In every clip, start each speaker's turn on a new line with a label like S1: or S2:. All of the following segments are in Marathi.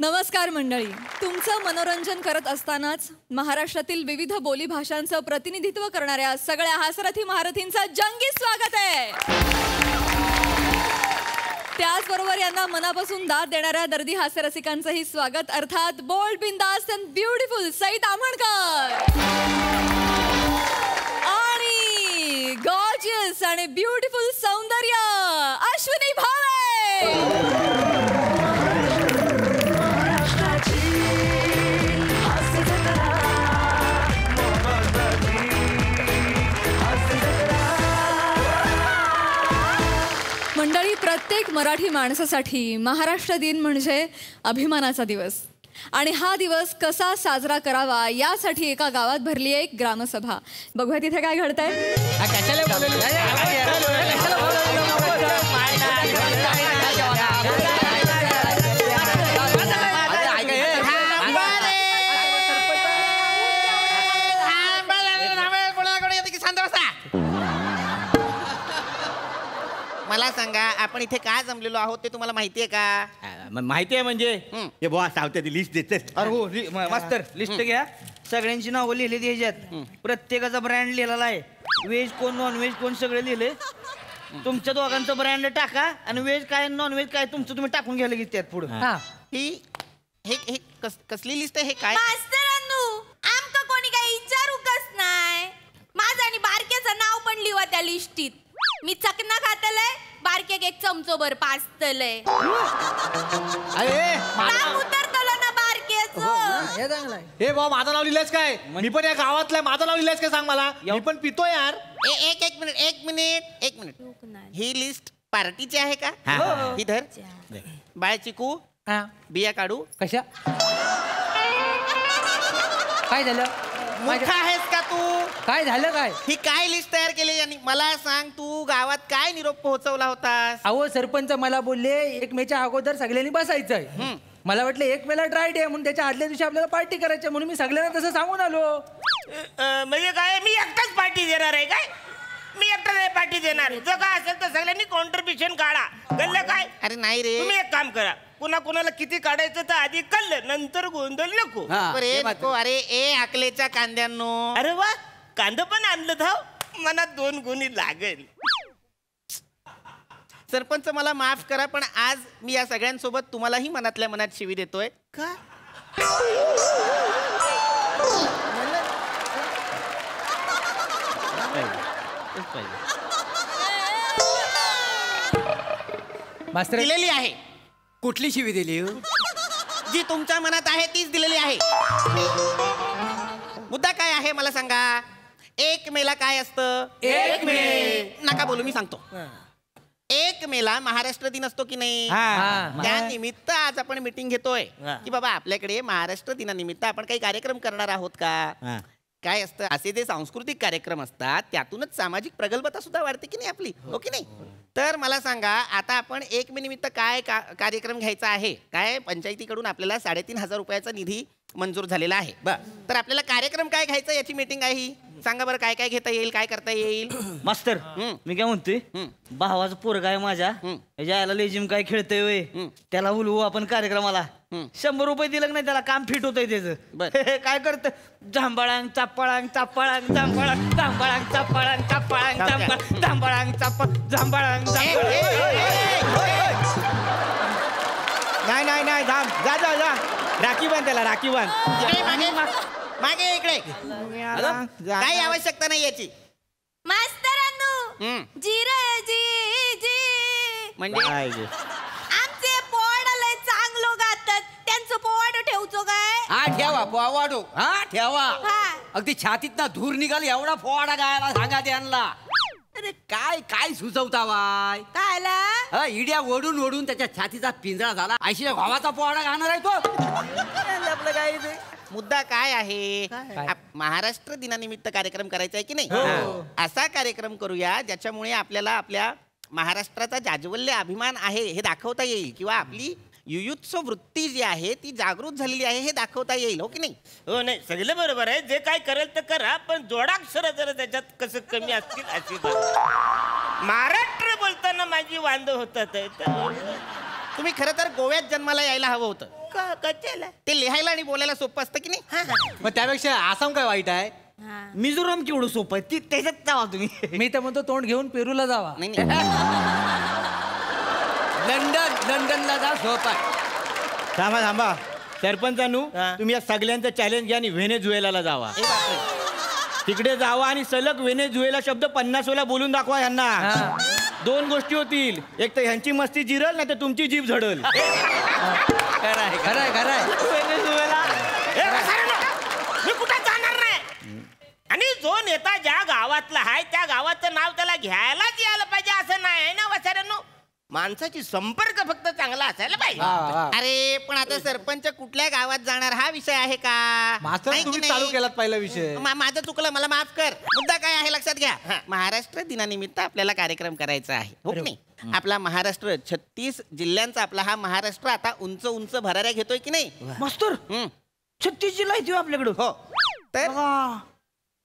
S1: नमस्कार मंडळी, तुमचं मनोरंजन करत असतानाच महाराष्ट्रातील विविध बोली भाषांचं प्रतिनिधित्व करणाऱ्या सगळ्या हास्यरथी महारथींचं जंगी स्वागत आहे. त्याचबरोबर यांना मनापासून दाद देणाऱ्या दर्दी हास्यरसिकांचंही स्वागत, अर्थात बोल्ड, बिंदास अँड ब्युटिफुल सई ताम्हणकर आणि गॉर्जियस आणि ब्युटिफुल सौंदर्य अश्विनी भावे. मंडळी, प्रत्येक मराठी माणसासाठी महाराष्ट्र दिन म्हणजे अभिमानाचा दिवस आणि हा दिवस कसा साजरा करावा यासाठी एका गावात भरली एक ग्रामसभा. बघूया तिथे काय घडतंय.
S2: मला सांगा, आपण इथे काय जमलेलो आहोत ते तुम्हाला माहितीये का?
S3: माहिती आहे म्हणजे हे बुवा सावत्या ती लिस्ट देते.
S4: अरे हो मास्तर, लिस्ट घ्या. सगळ्यांची नावं लिहिली ह्याच्यात. प्रत्येकाचा ब्रँड लिहिलेला आहे. व्हेज कोण, नॉन व्हेज कोण, सगळे लिहिले. तुमच्या दोघांचं ब्रँड टाका आणि व्हेज काय नॉन व्हेज काय तुमचं तुम्ही टाकून घ्यायला की त्यात पुढे.
S2: ही कसली लिस्ट आहे? हे काय
S5: मास्तरांनो, आमका कोणी काही विचारूकच नाही. माझं आणि बारक्याचं नाव पण लिहा त्या लिस्टीत. मी चकना खातलय, बारक्याक एक चमचोभर पाचतलय. नाव उतरतलं ना बारक्याचं.
S3: हे बुवा माझं नाव लिहिलंयस काय? मी पण या गावातलं, माझं नाव लिहिलंयस काय सांग मला. मी पण पितो यार.
S2: एक मिनिट. ही लिस्ट पार्टीची आहे का? ही धर. बाळ चिकू, बिया काढू.
S4: कशा काय झालं?
S2: मोठा आहेस का तू?
S4: काय झालं? काय
S2: ही काय लिस्ट तयार केली यांनी? मला सांग, तू गावात काय निरोप पोहोचवला होतास?
S4: अहो सरपंच मला बोलले 1 मेच्या अगोदर सगळ्यांनी बसायचंय. मला वाटलं 1 मेला ड्राय डे म्हणून त्याच्या आदल्या दिवशी आपल्याला पार्टी करायची, म्हणून मी सगळ्यांना तसं सांगून आलो.
S6: म्हणजे काय, मी एकटाच पार्टी देणार आहे काय? मी एकटा पार्टी देणार. जर काय असेल तर सगळ्यांनी कॉन्ट्रीब्युशन काढा. कळलं काय?
S2: अरे नाही रे,
S6: तुम्ही एक काम करा, कुणाला किती काढायचं तर आधी कळलं, नंतर गोंधळ नको.
S2: अरे ए अकलेच्या कांद्यांनो.
S6: अरे वा, कांदा पण आणलं धाव, मनात 2 गुणी लागेल.
S2: सरपंच मला माफ करा, पण आज मी या सगळ्यांसोबत तुम्हालाही मनातल्या मनात शिवी देतोय.
S6: का?
S4: मास्तर
S2: दिलेली आहे.
S3: कुठली शिवी दिली?
S2: जी तुमच्या मनात आहे तीच दिलेली आहे. मुद्दा काय आहे मला सांगा. 1 मेला काय असतं?
S4: 1 मे.
S2: नका बोलू, मी सांगतो. 1 मेला महाराष्ट्र दिन असतो की नाही? त्यानिमित्त आज आपण मीटिंग घेतोय की बाबा आपल्याकडे महाराष्ट्र दिनानिमित्त आपण काही कार्यक्रम करणार आहोत का? काय असतं, असे जे सांस्कृतिक कार्यक्रम असतात त्यातूनच सामाजिक प्रगल्भता सुद्धा वाढते की नाही आपली, हो की नाही? तर मला सांगा, आता आपण 1 मे निमित्त काय कार्यक्रम घ्यायचा आहे? काय पंचायतीकडून आपल्याला 3,500 रुपयाचा निधी मंजूर झालेला आहे. तर आपल्याला कार्यक्रम काय घ्यायचा याची मीटिंग आहे ही. सांगा बरं, काय काय घेता येईल, काय करता येईल?
S4: मास्तर मी काय म्हणतोय, भावाचं पोरगा आहे माझ्या, याला लेजिम काय खेळतोय वय, त्याला बोलवू आपण कार्यक्रमाला. 100 रुपये दिलं नाही त्याला, काम फिट होतंय त्याचं. काय करत, झांबळांग चापळांग चापळांग झांबळांग झांबळांग चापळांग चापळांग झांबळांग चाप झांबळांग.
S3: नाही जा जा जा जा, राखी बांध त्याला, राखी बांध.
S2: मागे इकडे. काही आवश्यकता नाही याची.
S5: मास्तरांनो,
S2: म्हणजे
S5: आमचे पोवाडाला चांगलो गातात, त्यांचं पोवाड ठेवतो काय?
S3: हा ठेवा पोवाडो, हा ठेवा.
S5: हा.
S3: अगदी छातीत ना धूर निघाल एवढा पोवाडा गायला सांगा त्यांना. अरे काय काय सुचवतावाय?
S5: कायला
S3: इड्या ओढून ओढून त्याच्या छातीचा पिंजरा झाला. 80 भावाचा पोवाडा गाणार आहे तो. आपलं काय ते
S2: मुद्दा काय आहे? महाराष्ट्र दिनानिमित्त कार्यक्रम करायचा आहे की नाही? असा कार्यक्रम करूया ज्याच्यामुळे आपल्याला आपल्या महाराष्ट्राचा जाज्वल्य अभिमान आहे हे दाखवता येईल, किंवा आपली युयुत्सव वृत्ती जी आहे ती जागृत झालेली आहे हे दाखवता येईल, हो की नाही?
S6: हो, नाही सगळं बरोबर आहे. जे काय करेल तर करा, पण जोडाक्षर जरा त्याच्यात कसं कमी असतील अशी. महाराष्ट्र बोलताना माझी वांद होतात
S2: तुम्ही खरं तर गोव्यात जन्माला यायला हवं होतं.
S6: कशाला
S2: ते लिहायला आणि बोलायला सोपं असतं की नाही.
S7: मग त्यापेक्षा आसाम काय वाईट आहे?
S4: मिझोराम केवढं सोपं आहे ती त्याच्यात जावा तुम्ही.
S8: मी तर म्हणतो तोंड घेऊन पेरूला जावा.
S2: नाही, नाही.
S3: लंडनला जा झोपा.
S7: थांबा थांबा सरपंचानू,
S6: हा.
S7: तुम्ही या सगळ्यांचं चॅलेंज घ्या आणि व्हेनेझुएलाला जावा.
S2: ए बापरे.
S7: तिकडे जावा आणि सलग व्हेनेझुएला शब्द 50 वेळा बोलून दाखवा ह्यांना. 2 गोष्टी होतील, एक तर ह्यांची मस्ती जिरल, नाही तर तुमची जीभ झडल.
S8: खरंय खरंय.
S7: व्हेनेझुएला.
S6: मी कुठं जाणार नाही. आणि जो नेता ज्या गावातला आहे त्या गावाचं नाव त्याला घ्यायलाच यायला पाहिजे असं नाही आहे ना वसाऱ्यांनो. माणसाची संपर्क फक्त चांगला असायला पाहिजे.
S2: अरे पण आता सरपंच कुठल्या गावात जाणार हा विषय आहे का?
S7: मास्तर
S2: नाही की
S7: तुम्ही
S2: नाही?
S7: चालू केलात पहिला विषय.
S2: माझं चुकलं, मला माफ कर. मुद्दा काय आहे लक्षात घ्या. महाराष्ट्र दिनानिमित्त आपल्याला कार्यक्रम करायचा आहे, हो की नाही? आपला महाराष्ट्र 36 जिल्ह्यांचा आपला हा महाराष्ट्र आता उंच उंच भराऱ्या घेतोय की नाही?
S4: मास्तर 36 जिल्हा आहे आपल्याकडं.
S2: हो. तर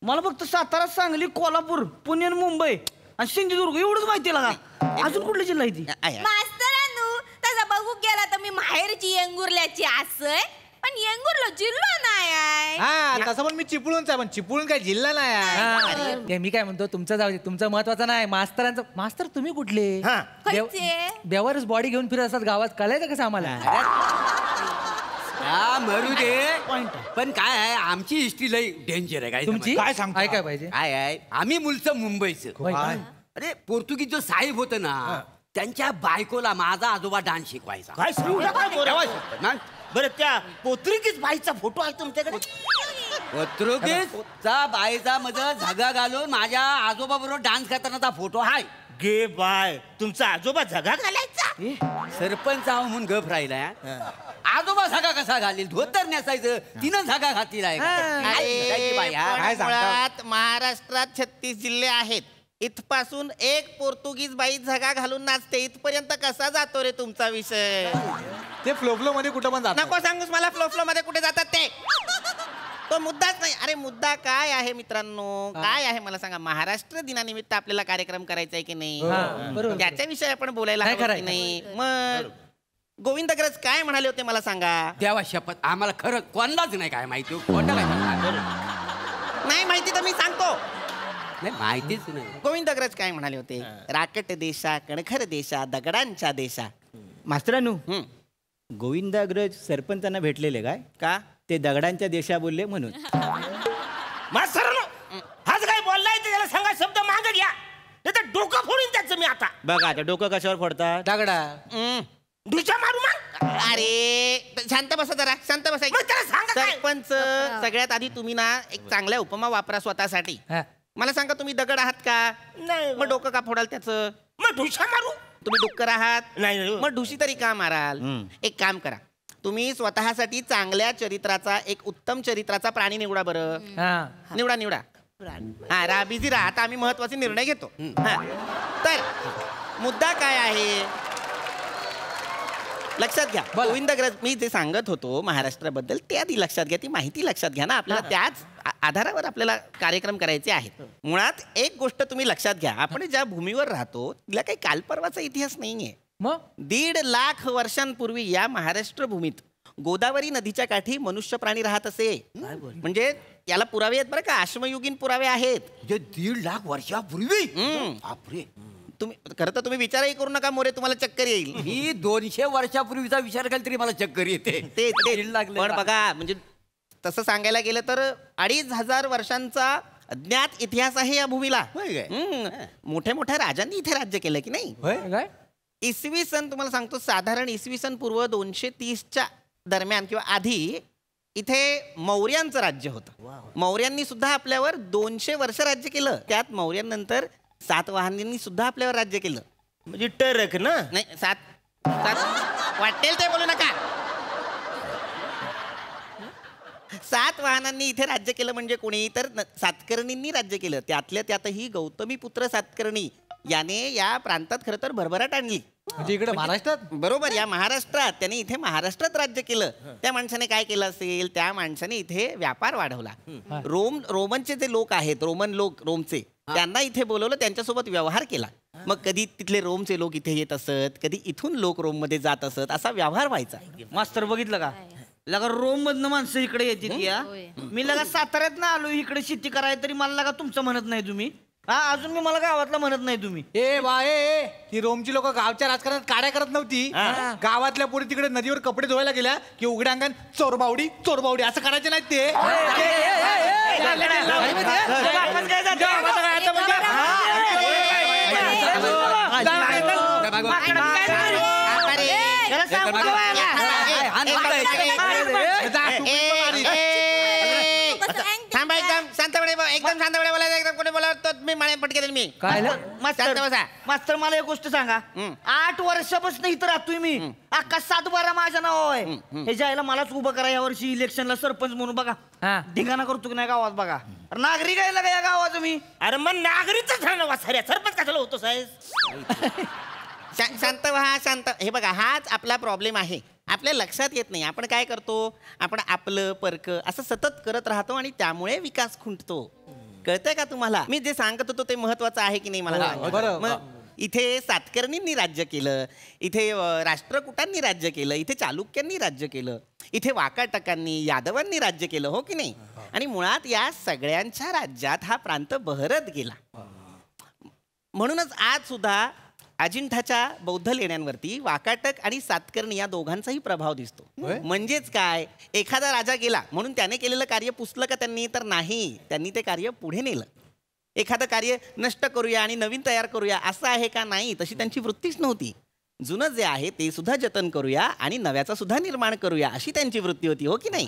S4: मला फक्त सातारा, सांगली, कोल्हापूर, पुणे आणि मुंबई आणि सिंधुदुर्ग एवढंच माहिती आहे का? अजून कुठले जिल्हा आहे ती?
S2: आहे.
S5: मास्तरांनो तसं बघू गेला तर मी माहेरची येंगुर्ल्याची असय, पण येंगुर्ला जिल्हा नाही आहे.
S7: हा तसं पण मी चिपळूणचा आहे, पण चिपळूण काय जिल्हा नाही आहे.
S8: ते मी काय म्हणतो, तुमचं जाऊ दे, तुमचं महत्वाचं नाही. मास्तरांचं. मास्तर तुम्ही कुठले?
S5: खयचे?
S8: बेवारच बॉडी घेऊन फिरत असतात गावात, कळायचं कसं आम्हाला?
S3: हा मरू दे. पण काय आहे, आमची हिस्ट्री लई डेंजर आहे. काय
S8: तुमची
S7: काय सांगता?
S8: ऐकाय पाहिजे.
S3: काय आहे, आम्ही मूळचं मुंबईचं.
S8: होय.
S3: अरे पोर्तुगीज जो साहेब होतं ना, त्यांच्या बायकोला माझा आजोबा डान्स शिकवायचा.
S6: काय सांगू नका बरं.
S3: नाही,
S6: बरं त्या पोत्रिकीच बाईचा फोटो आहे तुमच्याकडे?
S3: पोर्तुगीजचा बाईचा मध्ये झगा घालून माझ्या आजोबा बरोबर डान्स करतानाचा फोटो हाय.
S6: गे बाय तुमचा आजोबा जगा घालायचा?
S3: सरपंच आहो म्हणून गप राहिलाय. आजोबा झगा कसा घालील? धोतर नेसायचं, तिनं झगा घातलेला आहे. काय जगायची बाई, हा?
S2: पण मुळात महाराष्ट्रात 36 जिल्हे आहेत. इथपासून एक पोर्तुगीज बाई झगा घालून नाचते, इथपर्यंत कसा जातो रे तुमचा विषय?
S7: ते फ्लो मध्ये कुठं पण जात.
S2: नको सांगूस मला फ्लो मध्ये कुठे जातात ते. तो मुद्दाच नाही. अरे मुद्दा काय आहे मित्रांनो, काय आहे मला सांगा. महाराष्ट्र दिनानिमित्त आपल्याला कार्यक्रम करायचा आहे की नाही?
S8: बरोबर.
S2: त्याच्याविषयी आपण बोलायला
S8: नाही
S2: हवं
S8: खरंय.
S2: की नाही? मग गोविंदग्रज काय म्हणाले होते मला सांगा.
S3: देवा शपथ, आम्हाला खरं कोणालाच नाही काय माहिती. कोणता काय
S2: नाही माहिती तर मी सांगतो.
S3: नाही, माहितीच नाही.
S2: गोविंदग्रज काय म्हणाले होते. राकट देशा, कणखर देशा, दगडांच्या देशा.
S7: मास्तरानू,
S2: हम्म.
S7: गोविंदाग्रज सरपंचांना भेटलेले काय?
S2: का?
S7: ते दगडांच्या देशा बोलले म्हणून.
S6: मास्तरांनो हाच काय बोललाय ते त्याला सांगा, शब्द मागे घ्या, नाही तर डोकं फोडून त्याचं मी आता.
S7: बघा आता डोकं कशावर फोडतात?
S8: दगडा.
S6: ढुच्या मारू मग.
S2: अरे शांत बसा जरा, शांत बसा.
S6: मग त्याला सांगा काय?
S2: सरपंच सगळ्यात आधी तुम्ही ना एक चांगल्या उपमा वापरा स्वतःसाठी.
S8: हा.
S2: मला सांगा तुम्ही दगड आहात का?
S6: नाही.
S2: मग डोकं का फोडाल त्याचं?
S6: मग ढुच्या मारू?
S2: तुम्ही डुक्कर आहात?
S6: नाही, नाही.
S2: मग ढुशी तरी का माराल? एक काम करा, तुम्ही स्वतःसाठी चांगल्या चरित्राचा, एक उत्तम चरित्राचा प्राणी निवडा बरं.
S8: हा.
S2: निवडा निवडा. हा बिझी राहा, आता आम्ही महत्वाचे निर्णय घेतो. हा. तर मुद्दा काय आहे लक्षात घ्या. गोविंदग्रज मी जे सांगत होतो महाराष्ट्राबद्दल ते आधी लक्षात घ्या, ती माहिती लक्षात घ्या ना. आपल्याला त्याच आधारावर आपल्याला कार्यक्रम करायचे आहेत. मुळात एक गोष्ट तुम्ही लक्षात घ्या, आपण ज्या भूमीवर राहतो तिला काही कालपर्वाचा इतिहास नाहीये.
S8: मग
S2: 1.5 लाख वर्षांपूर्वी या महाराष्ट्र भूमीत गोदावरी नदीच्या काठी मनुष्य प्राणी राहत असे. म्हणजे याला पुरावे आहेत बरं का, अश्मयुगीन पुरावे आहेत.
S3: 1.5 लाख वर्षापूर्वी. बापरे.
S2: तुम्ही खरं तर तुम्ही विचारही करू नका मोरे, तुम्हाला चक्कर येईल.
S3: मी 200 वर्षापूर्वीचा विचार केला तरी मला चक्कर येते.
S2: ते
S3: लागले
S2: पण बघा, म्हणजे तसं सांगायला गेलं तर 2500 वर्षांचा अज्ञात इतिहास आहे या भूमीला. मोठ्या मोठ्या राजांनी इथे राज्य केलं की नाही?
S8: काय?
S2: इसवी सन तुम्हाला सांगतो, साधारण इसवी सन पूर्व 230च्या दरम्यान किंवा आधी इथे मौर्यांचं राज्य होतं. मौर्यांनी सुद्धा आपल्यावर 200 वर्ष राज्य केलं. त्यात मौर्यांनंतर सातवाहनांनी सुद्धा आपल्यावर राज्य केलं.
S6: म्हणजे टरक ना?
S2: नाही, सात वाटेल ते बोलू नका. सातवाहनांनी इथे राज्य केलं म्हणजे कोणी तर सातकर्णींनी राज्य केलं. त्यातल्या त्यातही गौतमी पुत्र सातकर्णी याने या प्रांतात खरं तर भरभराट आणली.
S8: म्हणजे इकडे महाराष्ट्रात?
S2: बरोबर, या महाराष्ट्रात त्याने इथे महाराष्ट्रात राज्य केलं. त्या माणसाने काय केलं असेल, त्या माणसाने इथे व्यापार वाढवला. रोमनचे जे लोक आहेत, रोमन लोक रोमचे, त्यांना इथे बोलवलं, त्यांच्यासोबत व्यवहार केला. मग कधी तिथले रोमचे लोक इथे येत असत, कधी इथून लोक रोम मध्ये जात असत, असा व्यवहार व्हायचा.
S4: मास्तर बघितलं का लगा रोम मधनं माणसं इकडे येते या मी लगा साताऱ्यात ना आलो इकडे शेती करायला तरी मला लगा तुमचं म्हणत नाही तुम्ही. हा अजून मी मला गावातला म्हणत नाही तुम्ही.
S8: ए बा ही रोमची लोक गावच्या राजकारणात काड्या करत नव्हती. गावातल्या पोरी तिकडे नदीवर कपडे धुवायला गेल्या की उघड्या अंगान चोरबावडी चोरबावडी असं करायचे नाहीत ते.
S2: थांबा एकदम शांतपणे एकदम शांतपणे बोलायचं. एकदम कोणी बोला तर मी माने पटके देईल मी.
S4: मास्तर मला एक गोष्ट सांगा. 8 वर्षापासून इथं राहतोय मी. अख्खा 7-12 माझ्या नाव आहे. हे जायला मलाच उभं करा या वर्षी इलेक्शनला सरपंच म्हणून बघा. धिंगाणा करतो की नाही गावात बघा. नागरिक आहे का या गावाचं मी.
S6: अरे मग नागरिकच झालं वासाऱ्या सरपंच कशाला होतो साहेब.
S2: शांत व्हा शांत. हे बघा हाच आपला प्रॉब्लेम आहे. आपल्या लक्षात येत नाही आपण काय करतो. आपण आपलं परक असं सतत करत राहतो आणि त्यामुळे विकास खुंटतो. कळतंय का तुम्हाला. मी जे सांगत होतो ते महत्वाचं आहे की नाही मला. मग इथे सातकर्णींनी राज्य केलं, इथे राष्ट्रकूटांनी राज्य केलं, इथे चालुक्यांनी राज्य केलं, इथे वाकाटकांनी यादवांनी राज्य केलं हो की नाही. आणि मुळात या सगळ्यांच्या राज्यात हा प्रांत बहरत गेला. म्हणूनच आज सुद्धा अजिंठाच्या बौद्ध लेण्यांवरती वाकाटक आणि सातकर्णी या दोघांचाही प्रभाव दिसतो. म्हणजेच काय एखादा राजा गेला म्हणून त्याने केलेलं कार्य पुसलं का त्यांनी, तर नाही, त्यांनी ते कार्य पुढे नेलं. एखादं कार्य नष्ट करूया आणि नवीन तयार करूया असं आहे का, नाही, तशी त्यांची वृत्तीच नव्हती. जुनं जे आहे ते सुद्धा जतन करूया आणि नव्याचा सुद्धा निर्माण करूया अशी त्यांची वृत्ती होती हो की नाही.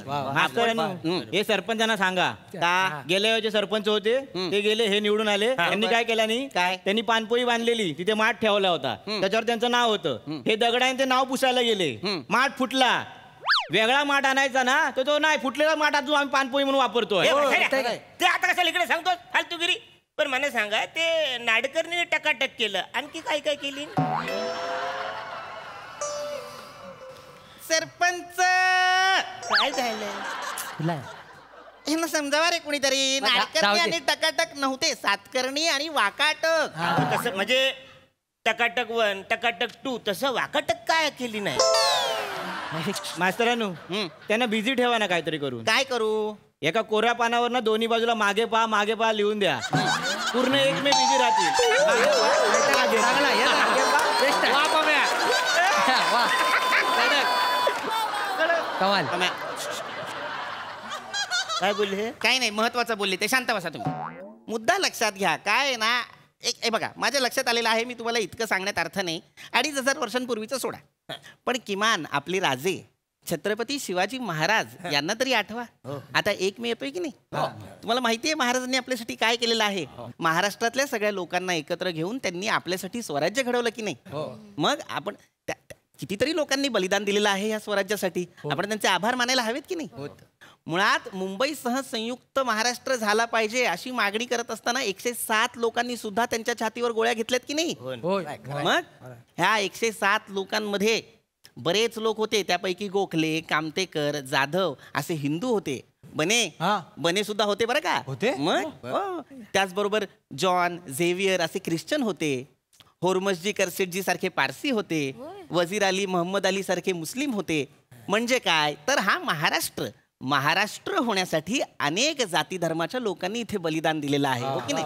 S7: हे सरपंचांना सांगा का गेल्या वेळचे सरपंच होते ते गेले, हे निवडून आले, त्यांनी काय केलं नाही काय, त्यांनी पानपोई बांधलेली तिथे माठ ठेवला होता, त्याच्यावर त्यांचं नाव होतं. हे दगडाने ते नाव पुसायला गेले, माठ फुटला, वेगळा माठ आणायचा ना तर तो नाही, फुटलेला माठ अजून आम्ही पानपोई म्हणून वापरतोय.
S6: ते आता कशाला इकडे सांगतो फालतूगिरी. पण मला सांगा ते नाडकर्णी टकाटक केलं, आणखी काय काय केली.
S2: सरपंच
S6: काय झालं
S2: यांना समजावा रे कुणीतरी. नाडकर्णी आणि टकाटक नव्हते, सातकर्णी आणि वाकाटक.
S6: तसं म्हणजे टकाटक 1 टकाटक 2 तसं वाकाटक काय केली नाही.
S7: मास्तरांनो त्यांना बिझी ठेवा ना काहीतरी करून.
S2: काय करू.
S7: एका कोऱ्या पानावर ना दोन्ही बाजूला मागे पहा लिहून द्या. पूर्ण एक मे बिझी राहतील.
S2: काय बोलले. काय नाही महत्वाचं बोलले ते. शांत बसा तुम्ही. मुद्दा लक्षात घ्या. काय ना एक बघा माझ्या लक्षात आलेलं आहे. मी तुम्हाला इतकं सांगण्यात अर्थ नाही. 2500 वर्षांपूर्वीचं सोडा, पण किमान आपले राजे छत्रपती शिवाजी महाराज यांना तरी आठवा. आता 1 मे येतोय की नाही. तुम्हाला माहिती आहे महाराजांनी आपल्यासाठी काय केलेलं आहे. महाराष्ट्रातल्या सगळ्या लोकांना एकत्र घेऊन त्यांनी आपल्यासाठी स्वराज्य घडवलं की नाही. मग आपण कितीतरी लोकांनी बलिदान दिलेलं आहे या स्वराज्यासाठी. आपण त्यांचे आभार मानायला हवेत की नाही. मुळात मुंबईसह संयुक्त महाराष्ट्र झाला पाहिजे अशी मागणी करत असताना 107 लोकांनी सुद्धा त्यांच्या छातीवर गोळ्या घेतल्यात की नाही. मग ह्या 107 लोकांमध्ये बरेच लोक होते, त्यापैकी गोखले, कामतेकर, जाधव असे हिंदू होते. बने सुद्धा होते बरं का. मग त्याचबरोबर जॉन, झेवियर असे ख्रिश्चन होते. होर्मसजी करसेटजी सारखे पारसी होते. वजीर अली, मोहम्मद अली सारखे मुस्लिम होते. म्हणजे काय तर हा महाराष्ट्र होण्यासाठी अनेक जाती धर्माच्या लोकांनी इथे बलिदान दिलेलं आहे हो की नाही.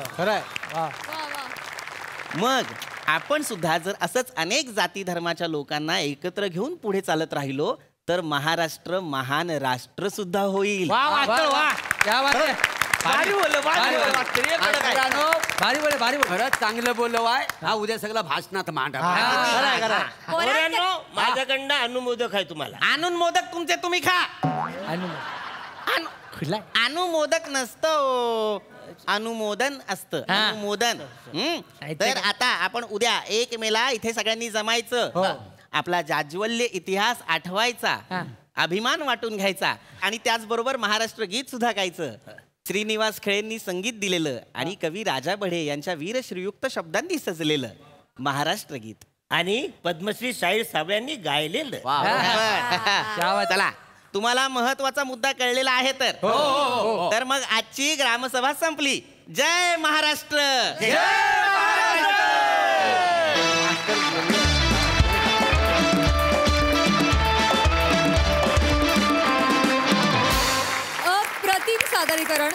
S2: मग आपण सुद्धा जर असंच अनेक जाती धर्माच्या लोकांना एकत्र घेऊन पुढे चालत राहिलो तर महाराष्ट्र महान राष्ट्र सुद्धा होईल.
S3: खरंच चांगलं बोललो आहे. हा उद्या सगळं भाषणात मांडा.
S6: माझ्याकडनं अनुमोदक आहे तुम्हाला.
S2: आणून मोदक तुमचे तुम्ही खा. अनुमोदक नसतं, अनुमोदन असतं. अनुमोदन. तर आता आपण उद्या 1 मेला इथे सगळ्यांनी जमायचं, आपला जाज्वल्य इतिहास आठवायचा, अभिमान वाटून घ्यायचा आणि त्याचबरोबर महाराष्ट्र गीत सुद्धा गायचं. श्रीनिवास खळेंनी संगीत दिलेलं आणि कवी राजा बढे यांच्या वीरश्रीयुक्त शब्दांनी सजलेलं महाराष्ट्र गीत
S6: आणि पद्मश्री शाहीर साबळ्यांनी गायलेलं.
S2: चला तुम्हाला महत्वाचा मुद्दा कळलेला आहे तर मग आजची ग्रामसभा संपली. जय महाराष्ट्र.
S6: जय महाराष्ट्र.
S1: अप्रतिम सादरीकरण.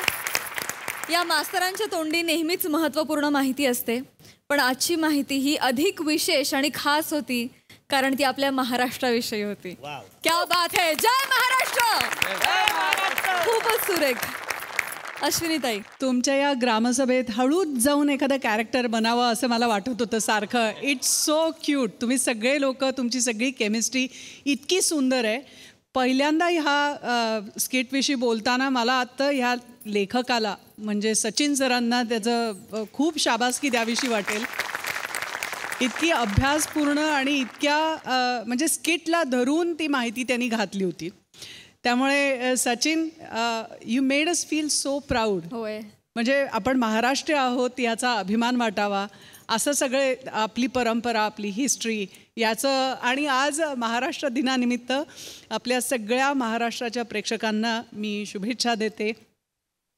S1: या मास्तरांच्या तोंडी नेहमीच महत्त्वपूर्ण माहिती असते, पण आजची माहिती ही अधिक विशेष आणि खास होती कारण ती आपल्या महाराष्ट्राविषयी होती. क्या बात है. जय महाराष्ट्र. खूपच सुरेख. अश्विनीताई,
S9: तुमच्या या ग्रामसभेत हळूच जाऊन एखादं कॅरेक्टर बनावं असं मला वाटत होतं सारखं. It's so cute. तुम्ही सगळे लोक, तुमची सगळी केमिस्ट्री इतकी सुंदर आहे. पहिल्यांदा ह्या स्किटविषयी बोलताना मला आत्ता ह्या लेखकाला म्हणजे सचिन सरांना त्याचं खूप शाबासकी द्यावीशी वाटेल. इतकी अभ्यासपूर्ण आणि इतक्या म्हणजे स्किटला धरून ती माहिती त्यांनी घातली होती. त्यामुळे Sachin, you made us feel so proud.
S1: होय.
S9: म्हणजे आपण महाराष्ट्र आहोत याचा अभिमान वाटावा असं सगळे आपली परंपरा, आपली हिस्ट्री याचं. आणि आज महाराष्ट्र दिनानिमित्त आपल्या सगळ्या महाराष्ट्राच्या प्रेक्षकांना मी शुभेच्छा देते.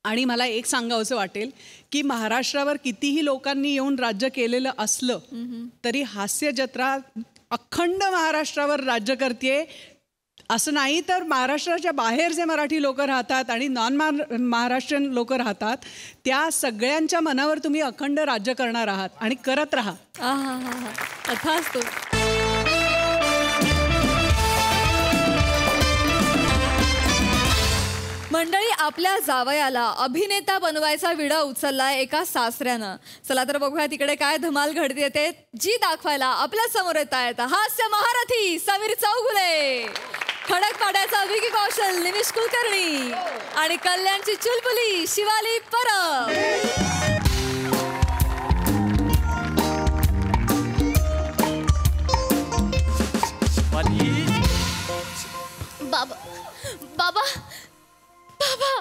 S9: आणि मला एक सांगावंसं वाटेल की महाराष्ट्रावर कितीही लोकांनी येऊन राज्य केलेलं असलं तरी हास्य जत्रा अखंड महाराष्ट्रावर राज्य करते असं नाही. तर महाराष्ट्राच्या बाहेर जे मराठी लोक राहतात आणि नॉन महाराष्ट्रीयन लोक राहतात त्या सगळ्यांच्या मनावर तुम्ही अखंड राज्य करणार आहात आणि करत राहा.
S1: तथास्तु. मंडळी, आपल्या जावयाला अभिनेता बनवायचा विडा उचलला एका सासऱ्यानं. चला तर बघूया तिकडे काय धमाल घडते ते, जी दाखवायला आपल्या समोर येत आहेत हास्य महारथी समीर चौगुले, खडकपाड्याचा विकी कौशल निमिष कुलकर्णी आणि कल्याणची चुलबुली शिवाली परब.
S5: बाबा बाबा बाबा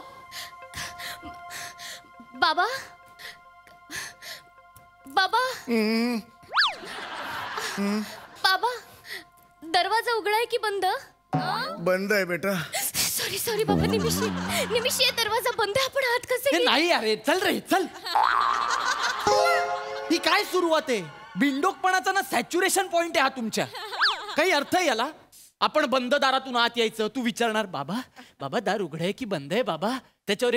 S5: बाबा बाबा बाबा, दरवाजा उघडा आहे की बंद?
S10: बंद आहे बेटा.
S5: सॉरी सॉरी बाबा. निमिष ये दरवाजा बंद आहे. आपण आत कसे?
S11: नाही अरे, चल रे चल. ही काय सुरुवात आहे? बिंडोकपणाचा ना सॅच्युरेशन पॉइंट आहे हा तुमच्या. काही अर्थ आहे याला? आपण बंद दारातून आत यायचं, तू विचारणार बाबा बाबा दार उघड आहे की बंद आहे बाबा, त्याच्यावर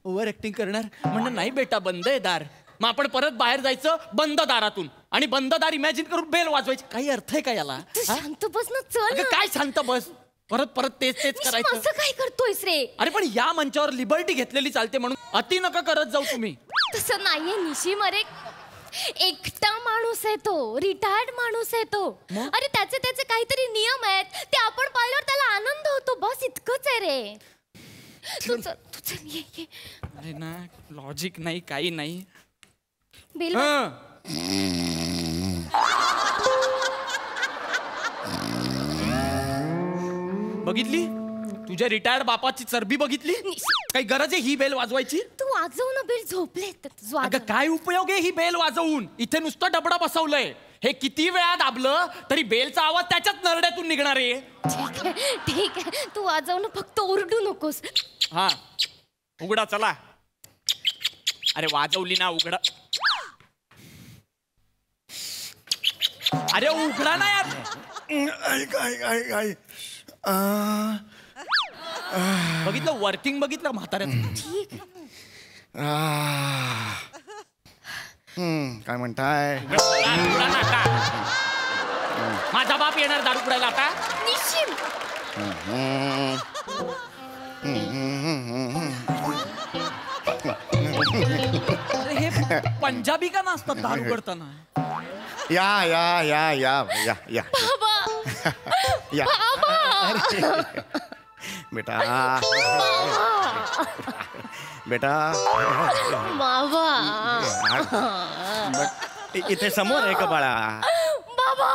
S11: ओव्हर ऍक्टिंग करणार, म्हणणार नाही बेटा बंद आहे दार. मग आपण परत बाहेर जायचं बंद दारातून आणि बंद दार इमॅजिन करून बेल वाजवायची. काही अर्थ आहे का याला?
S5: शांत बस ना. चल.
S11: काय शांत बस? परत परत तेच करायचं.
S5: असं काय करतोयस रे?
S11: अरे पण या मंचावर लिबर्टी घेतलेली चालते म्हणून अति नका करत जाऊ तुम्ही.
S5: तसं नाहीये निशी. मरे एकटा माणूस आहे तो, रिटायर्ड माणूस आहे तो. अरे त्याचे काहीतरी नियम आहेत, ते आपण पाहिल्यावर त्याला आनंद होतो. बस इतकंच आहे रे. तू चल ये.
S11: अरे ना लॉजिक नाही काही नाही.
S5: बिल
S11: बघितली? तुझ्या रिटायर्ड बापाची चरबी बघितली? काही गरज आहे ही बेल वाजवायची?
S5: तू वाजवू ना बेल. झोपले.
S11: अगं काय उपयोग आहे ही बेल वाजवून? इथे नुसतं डबडा बसवलंय. हे किती वेळा दाबलं तरी बेलचा आवाज त्याच्याच नरड्यातून निघणार आहे.
S5: ठीक आहे तू वाजव ना, फक्त ओरडू नकोस.
S11: हा उघडा चला. अरे वाजवली ना, उघडा. अरे उघडा ना यार. बघितलं वर्किंग? बघितलं म्हाताऱ्याचं?
S10: काय म्हणताय?
S11: माझा बाप येणार दारू पुडायला आता? हे पंजाबी का नसतात दारू करताना?
S10: या या या या या या या बेटा बेटा इथे समोर आहे का बाळा?
S5: बाबा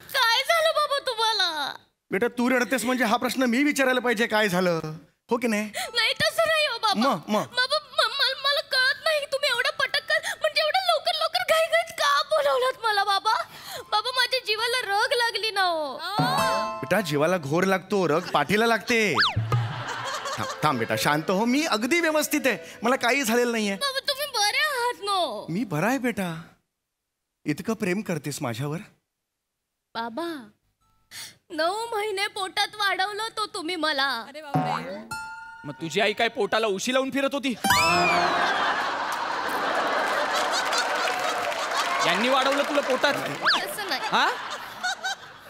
S5: काय झालं बाबा तुम्हाला?
S10: बेटा तू रडतेस म्हणजे हा प्रश्न मी विचारायला पाहिजे काय झालं, हो की नाही?
S5: नाही तसं नाही हो बाबा. बाबा मला कळत नाही तुम्ही एवढं पटकन म्हणजे एवढं लवकर घाईघाईत का बोलवलं मला बाबा? बाबा माझ्या जीवाला रग लागली ना हो.
S10: बेटा जीवाला घोर लागतो, रग पाठीला लागते. थांब बेटा शांत हो, मी अगदी व्यवस्थित आहे, मला काही झालेलं नाहीये.
S5: बाबा तुम्ही बरे आहात नो?
S10: मी बरा आहे बेटा, इतकं प्रेम करतेस माझ्यावर?
S5: बाबा 9 महिने पोटात वाढवलं तो तुम्ही मला.
S1: अरे बापरे.
S11: मग तुझी आई काय पोटाला उशी लावून फिरत होती? यांनी वाढवलं तुला पोटात?
S5: असं नाही.
S11: हा?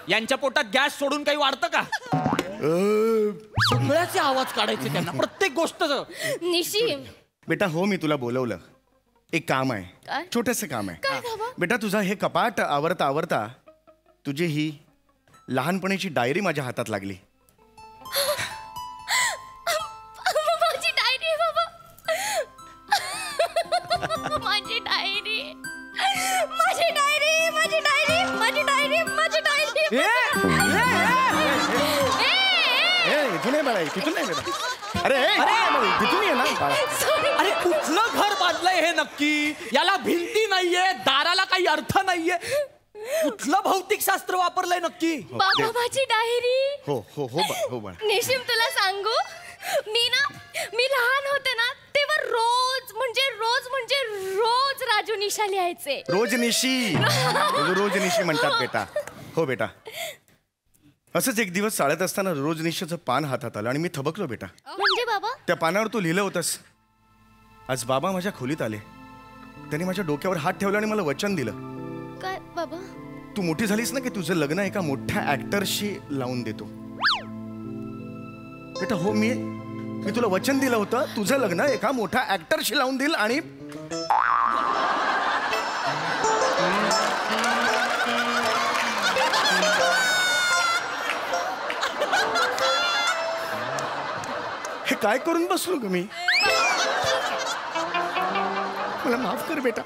S11: यांच्या पोटात गॅस सोडून काही वाढतं का? सगळ्याचे आवाज काढायचे त्यांना, प्रत्येक गोष्ट.
S5: निशी.
S10: बेटा हो, मी तुला बोलवलं. एक काम
S5: काय?
S10: आहे, छोटंसं काम
S5: काय
S10: आहे.
S5: बाबा?
S10: बेटा तुझा हे कपाट आवरता आवरता तुझी ही लहानपणीची डायरी माझ्या हातात लागली.
S5: माझी डायरी बाबा. माझी डायरी. माझी डायरी. माझी डायरी. माझी डायरी. माझी डायरी.
S10: इथून नाही बाळा, तिथून नाही बेटा. अरे तिथून ये ना बाळा.
S11: अरे कुठलं घर बांधलंय हे नक्की? याला भिंती नाहीये, दाराला काही अर्थ नाहीये. कुठलं भौतिकशास्त्र वापरलंय नक्की?
S5: बाबा माझी डायरी.
S10: हो हो हो हो बाळा.
S5: निशिम तुला सांगू, मी लहान होते ना तेव्हा रोज राजू निशा लिहायचे.
S10: रोजनिशी म्हणतात बेटा. हो बेटा. असंच एक दिवस चालत असताना रोजनिशीचं पान हातात आलं आणि मी थबकलो बेटा.
S5: म्हणजे बाबा?
S10: त्या पानावर तू लिहिलं होतंस, आज बाबा माझ्या खोलीत आले, त्यांनी माझ्या डोक्यावर हात ठेवला आणि मला वचन दिलं.
S5: काय बाबा?
S10: तू मोठी झालीस ना की तुझं लग्न एका मोठ्या ऍक्टरशी लावून देतो. बेटा हो, मी तुला वचन दिलं होतं, तुझं लग्न एका मोठ्या ऍक्टरशी लावून देईल. आणि हे काय करून बसलो ग मी? मला माफ कर बेटा,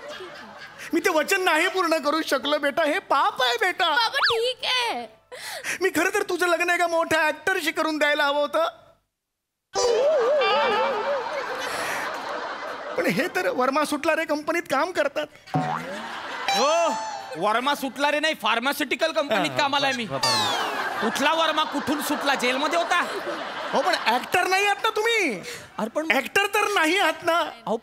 S10: मी ते वचन नाही पूर्ण करू शकलो बेटा. हे पाप आहे बेटा.
S5: बाबा ठीक आहे.
S10: मी खरं तर तुझं लग्न एका मोठ्या ऍक्टरशी करून द्यायला हवं होतं, पण हे तर वर्मा सुटला रे कंपनीत काम करतात.
S11: हो, वर्मा सुटला रे नाही, फार्मास्युटिकल कंपनीत कामाला आहे मी. कुठला वर्मा कुठून सुटला? जेलमध्ये होता.
S10: हो पण ऍक्टर नाही आहात ना तुम्ही.
S11: अरे पण
S10: ऍक्टर तर नाही आहात ना.
S11: अहो,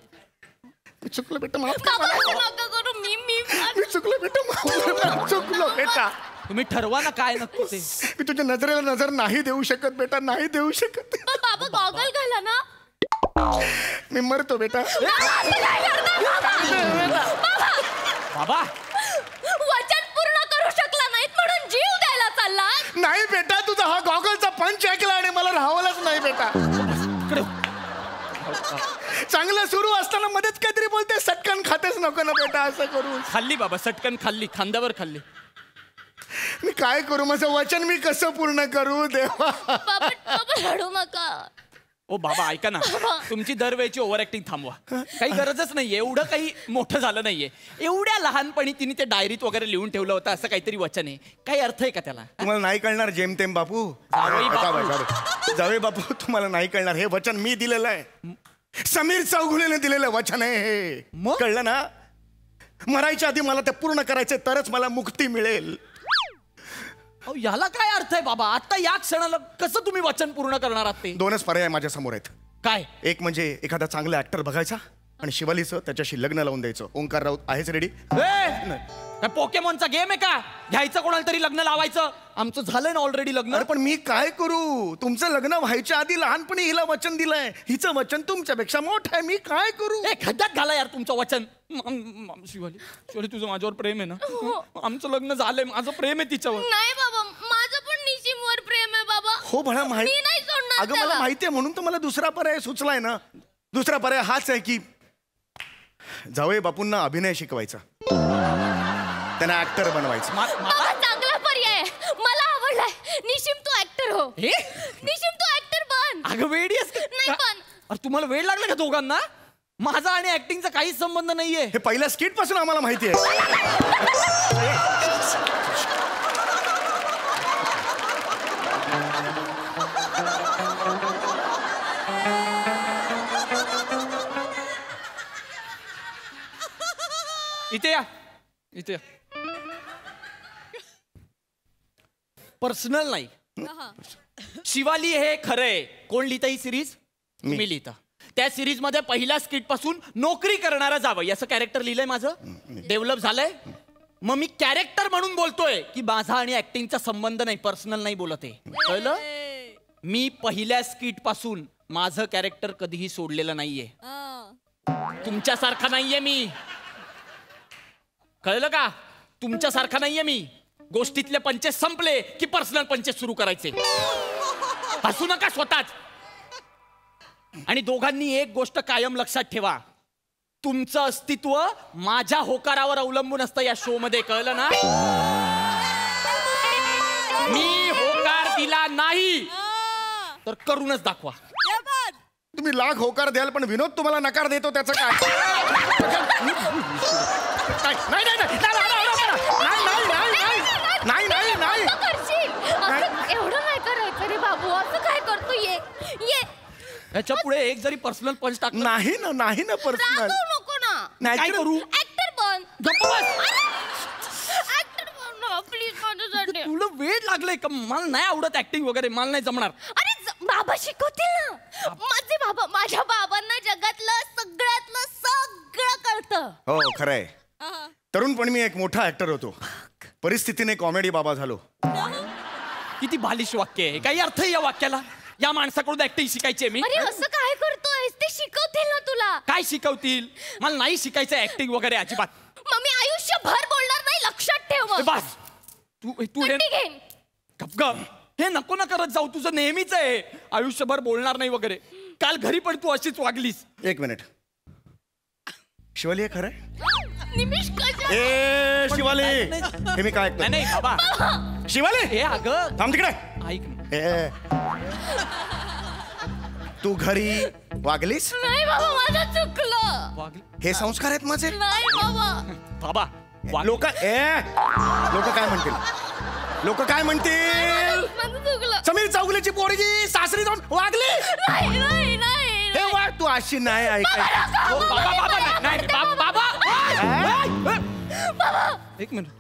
S10: चुकलं बेटा, माफ
S5: बाबा
S10: कर.
S5: असं नका करू. मी
S10: चुकलो बेटा, माफ कर. चुकलो बेटा.
S11: तुम्ही ठरवा ना काय नक्की ते.
S10: मी तुझ्या नजरेला नजर नाही देऊ शकत बेटा, नाही देऊ शकत.
S5: बाबा गॉगल घाला ना.
S10: मी मरतो बेटा.
S11: बाबा
S5: वचन पूर्ण करू शकला नाहीत म्हणून जीव द्यायला चालला.
S10: नाही बेटा, तुझा हा गॉगलचा पंच ऐकला आणि मला राहावलंच नाही बेटा. चांगलं सुरू असताना मध्येच काहीतरी बोलते, सटकन खातेच नको ना बेटा असं करू.
S11: खाल्ली बाबा, सटकन खाल्ली, खांद्यावर खाल्ली.
S10: मी काय करू? माझं वचन मी कसं पूर्ण करू देवा?
S5: बाबा रडू नका.
S11: ओ बाबा ऐका ना, तुमची दरवेळची ओव्हर ऍक्टिंग थांबवा. काही गरजच नाहीये, एवढं काही मोठं झालं नाहीये. एवढ्या लहानपणी तिने ते डायरीत वगैरे लिहून ठेवलं होतं, असं काहीतरी वचन आहे. काही अर्थ आहे का त्याला?
S10: तुम्हाला नाही कळणार जेमतेम बापू. जावे बापू, तुम्हाला नाही कळणार. हे वचन मी दिलेलं आहे, समीर चौघुलेने दिलेलं वचन आहे हे. कळलं ना? मरायच्या आधी मला ते पूर्ण करायचे, तरच मला मुक्ती मिळेल.
S11: याला काय अर्थ आहे बाबा? आता या क्षणाला कसं तुम्ही वचन पूर्ण करणार आहात ते?
S10: दोनच पर्याय माझ्या समोर आहेत.
S11: काय?
S10: एक म्हणजे एखादा चांगला ऍक्टर बघायचा आणि शिवालीचं त्याच्याशी लग्न लावून द्यायचं. ओंकार राऊत आहेच रेडी?
S11: काय पोकेमॉनचा गेम आहे का? घ्यायचं कोणाला तरी लग्न लावायचं. आमचं झालंय ना ऑलरेडी लग्न.
S10: अरे पण मी काय करू? तुमचं लग्न व्हायच्या आधी लहानपणी हिला वचन दिलंय, हिचं वचन तुमच्यापेक्षा मोठं आहे. मी काय करू?
S11: खड्ड्यात घाला यार तुमचं वचन. शिवाली, शिवाली तुझं माझ्यावर प्रेम आहे ना? आमचं लग्न झालंय, माझं प्रेम आहे तिच्यावर.
S5: नाही बाबा, माझं पण निशिमवर प्रेम आहे बाबा.
S10: हो म्हणा माहिती.
S5: मी नाही सोडणार
S10: अगं मला माहिती आहे, म्हणून तर मला दुसरा पर्याय सुचलाय ना. दुसरा पर्याय हाच आहे की जावई बापूंना अभिनय शिकवायचा, त्यांना ऍक्टर बनवायचं.
S5: बाबा चांगला पर्याय आहे, मला आवडलाय. निशिम तू ऍक्टर हो. निशिम तू ऍक्टर बन.
S11: अगं वेडी आहेस का?
S5: नाही पण.
S11: अरे तुम्हाला वेळ लागला का दोघांना? माझा आणि ऍक्टिंगचा काहीच संबंध नाहीये.
S10: हे पहिल्या स्किट पासून आम्हाला माहिती आहे.
S11: इथे या, इथे या. पर्सनल नाही, शिवाली हे खरंय. कोण लिहिता ही सिरीज? मी लिहिता. त्या सिरीज मध्ये पहिल्या स्किट पासून नोकरी करणारा जावई असं कॅरेक्टर लिहिलंय माझं. डेव्हलप झालंय. मग मी कॅरेक्टर म्हणून बोलतोय की माझा आणि ऍक्टिंगचा संबंध नाही, पर्सनल नाही बोलत आहे, कळलं? मी पहिल्या स्किट पासून माझं कॅरेक्टर कधीही सोडलेलं नाहीये. तुमच्यासारखा नाहीये मी, कळलं का? तुमच्यासारखा नाहीये मी. गोष्टीतले पंचेस संपले की पर्सनल पंचेस सुरू करायचे. हसू नका स्वतःच. आणि दोघांनी एक गोष्ट कायम लक्षात ठेवा, तुमचं अस्तित्व माझ्या होकारावर अवलंबून असतं या शो मध्ये, कळलं ना? मी होकार दिला नाही तर करूनच दाखवा.
S10: तुम्ही लाख होकार द्याल पण विनोद तुम्हाला नकार देतो त्याचं काय? नाही नाही नाही नाही नाही नाही.
S5: एवढं नाही करायचं रे बाबू, असं काय करतो? ये
S11: ह्याच्या पुढे एक जरी पर्सनल पंच टाक.
S10: नाही ना पर्सनल
S5: नको ना.
S11: काय करू?
S5: ऍक्टर बन. ऍक्टर बन ना प्लीज माझ्यासाठी.
S11: तुला वेळ लागलाय का? मला नाही आवडत ऍक्टिंग वगैरे, मला नाही जमणार.
S5: अरे बाबा शिकवतील ना. माझे बाबा, माझ्या बाबांना जगातलं सगळ्यातलं सगळं कळतं.
S10: हो खरंय. तरुणपणी मी एक मोठा ऍक्टर होतो, परिस्थितीने कॉमेडी बाबा झालो.
S11: किती बालिश वाक्य आहे. काही अर्थ आहे या वाक्याला? या माणसाकडून ऍक्टिंग शिकायची मी.
S5: अरे असं काय करतोय? ते शिकवतील ना तुला.
S11: काय शिकवतील? मला नाही शिकायचं ऍक्टिंग वगैरे अजिबात.
S5: मग मी आयुष्यभर बोलणार नाही, लक्षात ठेव.
S11: बस तू गप हे नको ना करत जाऊ. तुझं नेहमीच आहे आयुष्यभर बोलणार नाही वगैरे. काल घरी पण तू अशीच वागलीस.
S10: एक मिनिट शिवाली, हे खरंय?
S5: निमिष
S10: ए शिवाली, हे मी काय
S11: नाही बाबा.
S10: शिवाली
S11: हे अगं
S10: थांब तिकडे.
S11: ऐक
S10: तू घरी वागलीस?
S5: नाही बाबा, माझं चुकलं.
S10: हे संस्कार आहेत माझे.
S5: नाही
S11: बाबा
S10: लोक काय म्हणतील? लोक काय म्हणतील? समीर चौगुलेची पोरगी सासरी जाऊन वागली. हे वाग तू अशी नाही ऐकायची.
S11: एक मिनिट.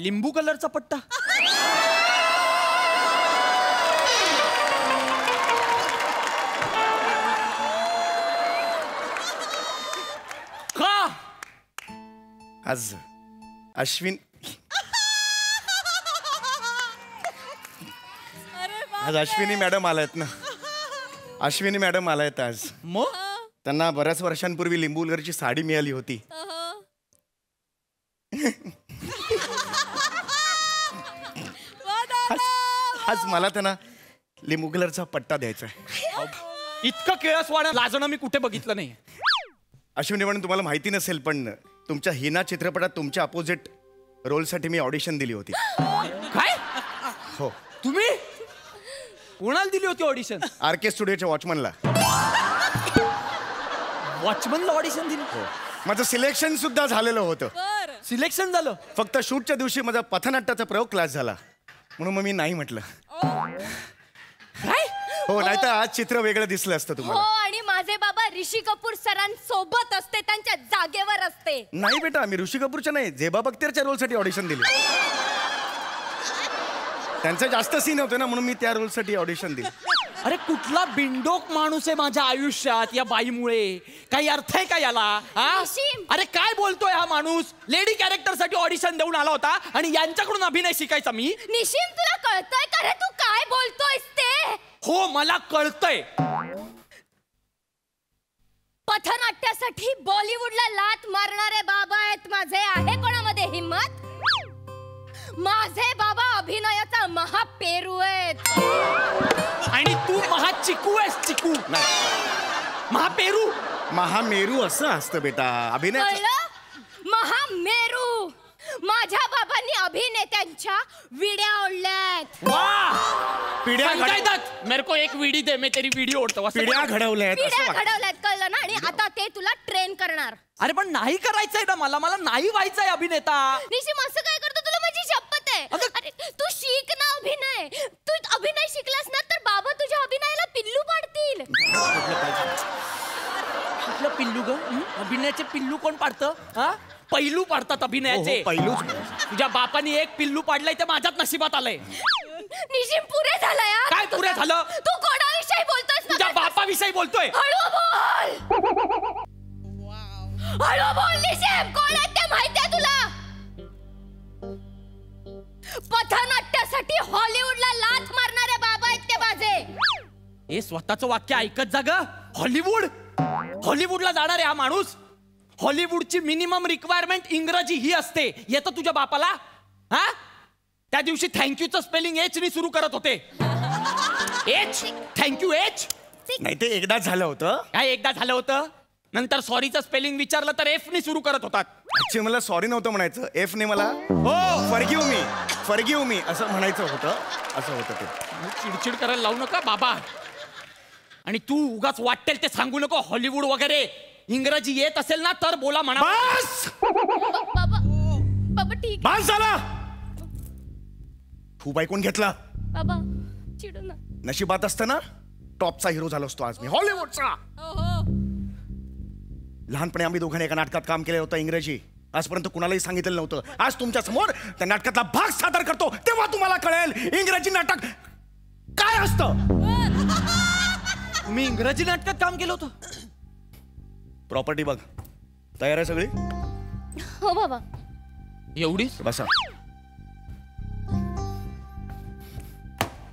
S11: लिंबू कलरचा पट्टा. का?
S10: आज अश्विन आज अश्विनी मॅडम आलायत ना. अश्विनी मॅडम आलायत आज.
S11: मग
S10: त्यांना बऱ्याच वर्षांपूर्वी लिंबू कलरची साडी मिळाली होती. आज मला त्यांना लिंबू कलरचा पट्टा द्यायचा आहे.
S11: इतकं केळसवाणं लाजणं मी कुठे बघितलं नाही.
S10: अश्विनी म्हणून तुम्हाला माहिती नसेल पण तुमच्या हिना चित्रपटात तुमच्या अपोजिट रोलसाठी मी ऑडिशन दिली होती.
S11: काय?
S10: हो.
S11: तुम्ही कोणाला दिली होती ऑडिशन?
S10: RK स्टुडिओच्या वॉचमनला.
S11: वॉचमनला ऑडिशन दिली?
S10: माझं सिलेक्शन सुद्धा झालेलं होतं.
S11: सिलेक्शन झालं?
S10: फक्त शूटच्या दिवशी माझा पथनाट्याचा प्रयोग क्लास झाला म्हणून मग मी नाही म्हटलं.
S11: काय?
S10: हो, नाही तर आज चित्र वेगळं दिसलं असतं
S5: हो.
S10: तुम्हाला.
S5: आणि माझे बाबा ऋषी कपूर सरांसोबत असते, त्यांच्या जागेवर असते.
S10: नाही बेटा, मी ऋषी कपूरच्या नाही, झेबा बख्तियारच्या रोलसाठी ऑडिशन दिली. त्यांचा जास्त सीन होते ना म्हणून मी त्या रोलसाठी ऑडिशन दिली.
S11: अरे कुठला बिंडोक माणूस आहे माझ्या आयुष्यात या बाईमुळे? काही अर्थ आहे का याला? अरे काय बोलतोय हा माणूस? लेडी कॅरेक्टर साठी ऑडिशन देऊन आला होता आणि यांच्याकडून अभिनय शिकायचा मी?
S5: निशिम, तुला कळतंय का रे तू काय बोलतोयस ते?
S11: हो, मला कळतंय.
S5: पथनाट्यासाठी बॉलिवूडला लात मारणारे बाबा आहेत माझे. आहे कोणामध्ये हिम्मत? माझे बाबा अभिनयाचा महापेरू आहेत.
S11: आणि तू महाचिकू आहेस. चिकू महापेरू.
S10: महामेरू असं असतं बेटा अभिनय.
S5: महामेरू. माझ्या बाबांनी अभिनेत्यांच्या विड्या ओढल्यात.
S10: पिढ्या
S11: मेरे को एक विडी दे, मैं तेरी वीडियो ओढतो.
S10: पिढ्या घडवल्यात.
S5: पिढ्या घडवल्यात, कळलं ना? आणि आता ते तुला ट्रेन करणार.
S11: अरे पण नाही करायचंय ना मला नाही व्हायचंय अभिनेता.
S5: निशिम, असं काय करतो? तुला माझी शपथ आहे. अरे तू शिक ना अभिनय. तू अभिनय शिकलास ना तर बाबा तुझ्या अभिनयाला पिल्लू पाडतील.
S11: कुठलं पिल्लू ग? अभिनयाचे पिल्लू कोण पाडतं? हा, पैलू पाडतात अभिनयाचे.
S10: पैलूच.
S11: तुझ्या बापानी एक पिल्लू पाडलंय ते माझ्याच नशिबात आलंय.
S5: निशिम, पुरे झालं यार.
S11: काय पुरे झालं?
S5: तू कोणाविषयी बोलतोयस?
S11: तुझ्या बापाविषयी बोलतोय.
S5: हळू बोल. हळू बोल निशिम, कोण आहेत ते माहितीये तुला? पथनाट्यासाठी हॉलिवूडला लाथ मारणारे बाबा आहेत ते माझे.
S11: हे स्वतःचं वाक्य ऐकत जा ग. हॉलिवूडला जाणारे हा माणूस. हॉलिवूडची मिनिमम रिक्वायरमेंट इंग्रजी ही असते. येतं तुझ्या बापाला? हा, त्या दिवशी थँक्यूचं स्पेलिंग एच नी सुरू करत होते. H, thank you H.
S10: नाही ते एकदा झालं होतं.
S11: काय एकदा झालं होतं? नंतर सॉरीचं स्पेलिंग विचारलं तर एफ नी सुरू करत होतात.
S10: ऍक्च्युली मला सॉरी नव्हतं म्हणायचं, एफ ने मला फॉरगिव्ह मी असं म्हणायचं होतं. असं होतं ते.
S11: चिडचिड करायला लावू नका बाबा. आणि तू उगाच वाटेल ते सांगू नको. हॉलिवूड वगैरे इंग्रजी येत असेल ना तर बोला म्हणा.
S10: बस
S5: बाबा बाबा ठीक आहे.
S10: बस झाला. खूप ऐकून घेतला.
S5: बाबा चिडू ना.
S10: नशिबात असतं ना टॉपचा हिरो झालो असतो आज मी, हॉलिवूडचा. लहानपणी आम्ही दोघांनी एका नाटकात काम केलं होतं इंग्रजी. आजपर्यंत कुणालाही सांगितलं नव्हतं. आज तुमच्या समोर त्या नाटकातला भाग सादर करतो तेव्हा तुम्हाला कळेल इंग्रजी नाटक काय असतं.
S11: तुम्ही इंग्रजी नाटकात काम केलं होतं?
S10: प्रॉपर्टी बघ तयार आहे सगळी?
S5: हो बाबा.
S11: एवढीच?
S10: बसा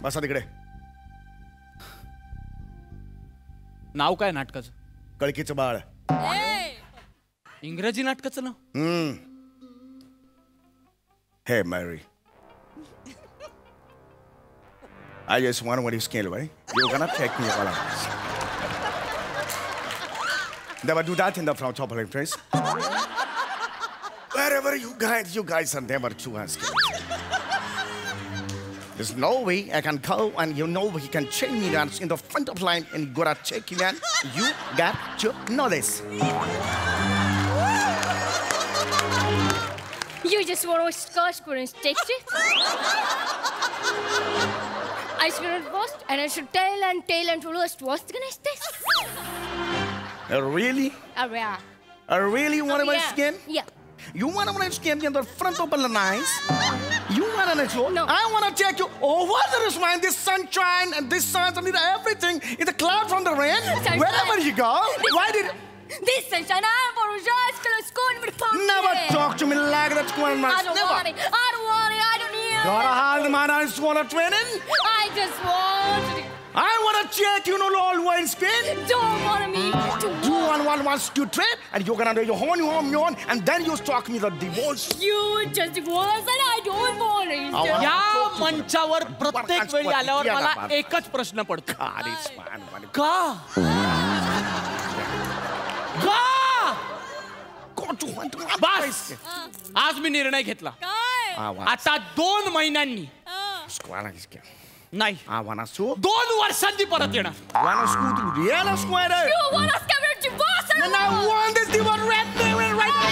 S10: बसा तिकडे.
S11: नाव काय नाटकाचं?
S10: कळकीचं बाळ.
S11: इंग्रजी नाटकाचं नाव?
S10: Hey Mary, I just want what you scale, right? You're gonna take me while I'm never do that in the front of the place. Wherever you guys are never too skilled. There's no way I can go and he can chain me down in the front of line and you gotta check me and you got to know this.
S5: You just want to scotch and take it? I should roast and I should tail and roast. What's gonna this?
S10: Really?
S5: Yeah.
S10: I really want my skin?
S5: Yeah.
S10: You want my skin in the front of the lines? You want to know?
S5: No.
S10: I want to take you over this line, this sunshine and this sun and everything. In the cloud from the rain.
S5: Sunshine.
S10: Wherever you go. Why did
S5: this sunshine? I'm for just gonna school with fun.
S10: never talk to me like that?
S5: I don't want it. I don't want it. I don't need it.
S10: Gotta hold my eyes for a training.
S5: I just want it.
S10: I want to check you know all one skin.
S5: Don't want me to
S10: You want wants to trade and you're gonna do your home and then you talk me the divorce.
S5: You just divorce and I don't want it.
S11: या मंचावर प्रत्येक वेळी आल्यावर मला एकच प्रश्न पडतो. का? बस आज मी निर्णय घेतला. आता 2 महिन्यांनी नाही 2 वर्षांनी परत येणार.
S5: You want us to get divorced?
S10: And I want this divorce right there, right now.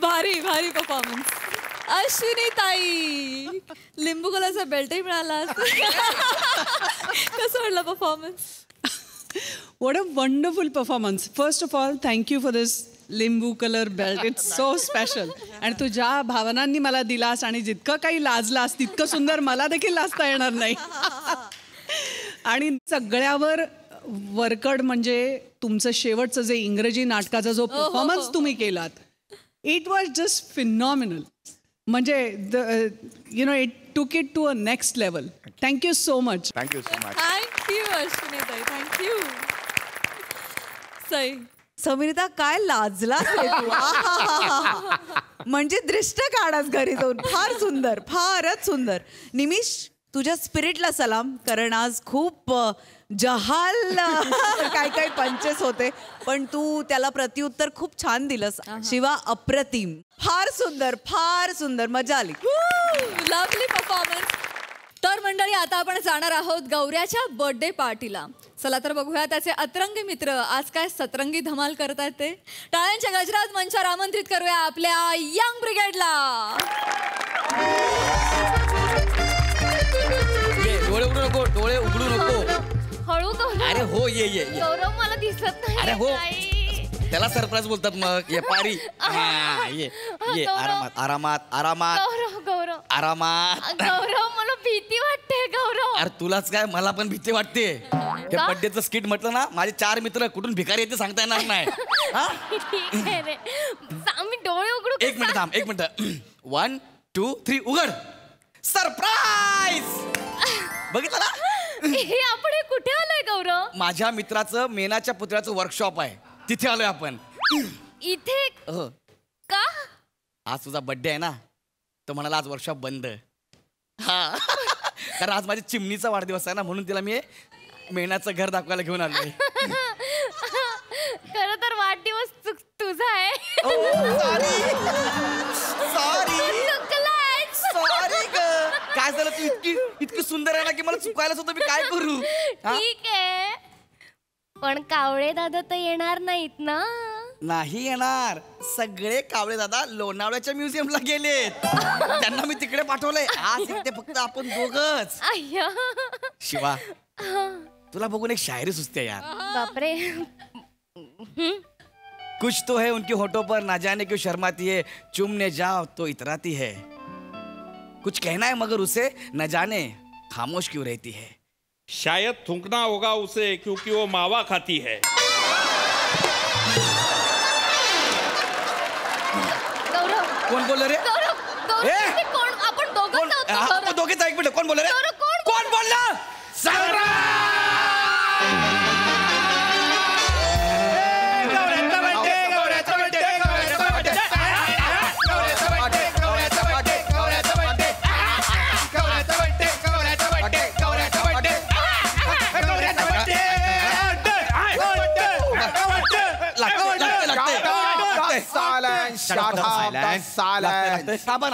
S1: भारी भारी परफॉर्मन्स. अश्विनी ताई, लिंबू कलरचा बेल्टही मिळाला. कसं वाटलं performance?
S9: What a wonderful performance. First of all, thank you for this लिंबू colour belt. It's so special. आणि तू ज्या भावनांनी मला दिलास आणि जितकं काही लाजलास तितकं सुंदर मला देखील लाजता येणार नाही. आणि सगळ्यावर वरकड म्हणजे तुमचं शेवटचं जे इंग्रजी नाटकाचा जो परफॉर्मन्स तुम्ही केलात, इट वॉज जस्ट फिनॉमिनल. म्हणजे it took it to a next level. Thank you so much.
S10: Thank you so much.
S1: Thank you Ashwini Tai. Thank you. Sai,
S12: समीरिता काय लाजलास रे तू. म्हणजे दृष्ट काढास घरी जाऊन. फार सुंदर, फारच सुंदर. निमिष, तुझ्या स्पिरिटला सलाम. कारण आज खूप जहाल काय पंचेस होते पण तू त्याला प्रत्युत्तर खूप छान दिलंस. शिवा अप्रतिम. फार सुंदर, फार सुंदर. मजा आली.
S1: Lovely performance. तर मंडळी, आता आपण जाणार आहोत गौऱ्याच्या बर्थडे पार्टीला. चला तर बघूया त्याचे अतरंगी मित्र आज काय सतरंगी धमाल करतायत ते. टाळ्यांच्या गजरात मंचावर आमंत्रित करूया आपल्या यंग ब्रिगेडला.
S3: डोळे उघडू नको, डोळे उघडू नको.
S5: हळू गौरव.
S3: अरे हो, ये ये.
S5: गौरव मला दिसत नाही.
S3: अरे हो, त्याला सरप्राईज बोलतात. मग ये पारी. ये आरामात आरामात आरामात
S5: गौरव
S3: आरामात.
S5: गौरव मला भीती वाटते. गौरव
S13: अरे तुलाच काय, मला पण भीती वाटते. हे बड्डेचं स्किट म्हटलं ना, माझे 4 मित्र कुठून भिकारी येते सांगता येणार नाही.
S5: ठीक आहे रे. मी डोळे उघडू का?
S13: 1 मिनिट थांब, 1 मिनिट. 1 2 3 उघड. सरप्राईज. बघितलं ना?
S5: हे आपण हे कुठे आलोय गौरव?
S13: माझ्या मित्राचं मेनाच्या पुतळ्याचं वर्कशॉप आहे, तिथे आलोय आपण.
S5: इथे
S13: हो.
S5: का?
S13: आज तुझा बर्थडे आहे ना, तो म्हणाला आज वर्कशॉप बंद. हा. कारण आज माझ्या चिमणीचा वाढदिवस आहे ना, म्हणून तिला मी मेणाचं घर दाखवायला घेऊन आलोय.
S5: खरं तर वाढदिवस तुझा आहे.
S13: सॉरी ग. काय झालं, तू इतकी सुंदर आहे ना की मला चुकायलाच होतं, मी काय करू.
S5: ठीक आहे, पण कावळे दादा तर येणार नाहीत ना?
S13: नाही येणार. सगळे कावळे दादा लोणावळ्याच्या म्युझियमला गेलेत. त्यांना मी तिकडे पाठवलंय. आज इथे फक्त आपण दोघच. शिवा, तुला बघून एक शायरी सुचते यार.
S5: बापरे.
S13: कुछ तो है उनके होठों पर, ना जाने क्यों शर्माती है, चूमने जाओ तो इतराती है. कुछ कहना है मगर उसे न जाने खामोश क्यों रहती है.
S14: शायद थूकना होगा उसे क्योंकि वो मावा खाती है.
S5: गौरव.
S13: कोण बोल रे?
S5: कोण? आपण दोघं
S13: दोघेच. 1 मिनिट, कोण बोल रे? कोण बोलला?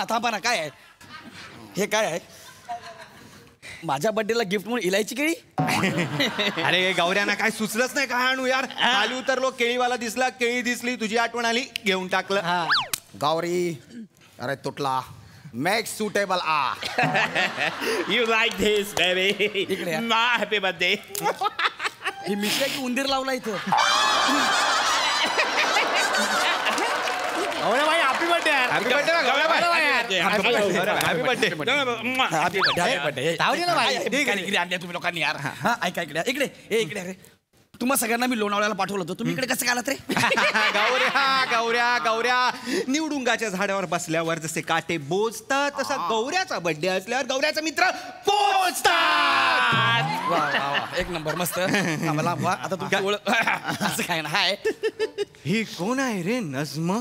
S13: थांबा ना. काय आहे हे? काय आहे? माझ्या बर्थडेला गिफ्ट म्हणून इलायची केळी?
S15: अरे गौऱ्यांना काय सुचलंच नाही काय आणू यार. खाली उतरलो, केळीवाला दिसला, केळी दिसली, तुझी आठवण आली, घेऊन टाकलं.
S16: गौरी, अरे तुटला मेक सुटेबल आ.
S14: You like this baby. Happy birthday.
S13: ही मिश्रा की उंदीर लावला इथं?
S15: भाई happy birthday. Happy birthday.
S13: Happy birthday. तुम्ही लोकांनी यार. ऐका इकडे इकडे इकडे. अरे तुम्हा सगळ्यांना मी लोणावळ्याला पाठवलं होतं, तुम्ही इकडे कसं आलात रे?
S15: गौऱ्या निवडुंगाच्या झाडावर बसल्यावर जसे काटे बोचतात, तसा गौऱ्याचा बर्थडे असल्यावर गौऱ्याचा मित्र पोचतात.
S13: 1 नंबर. मस्त. आता तुमची ओळख असं काय ना. हाय,
S15: ही कोण आहे रे? नजम.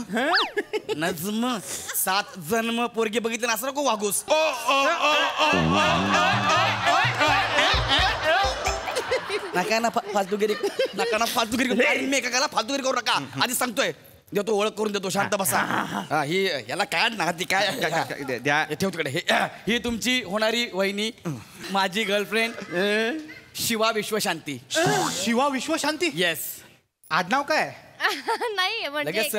S13: नजम 7 जन्म पोरगी बघितलं असं नको वागूस. नका ना फालतूगिरी मी एकाला फालतूगिरी करू नका. आधी सांगतोय, देतो ओळख करून देतो. शांत बसा. ही याला काढ ना. ती काय ठेव तिकडे. ही तुमची होणारी वहिनी, माझी गर्लफ्रेंड शिवा विश्वशांती.
S8: शिवा विश्वशांती?
S13: येस.
S8: आडनाव काय?
S5: नाही म्हणजे
S13: लगेच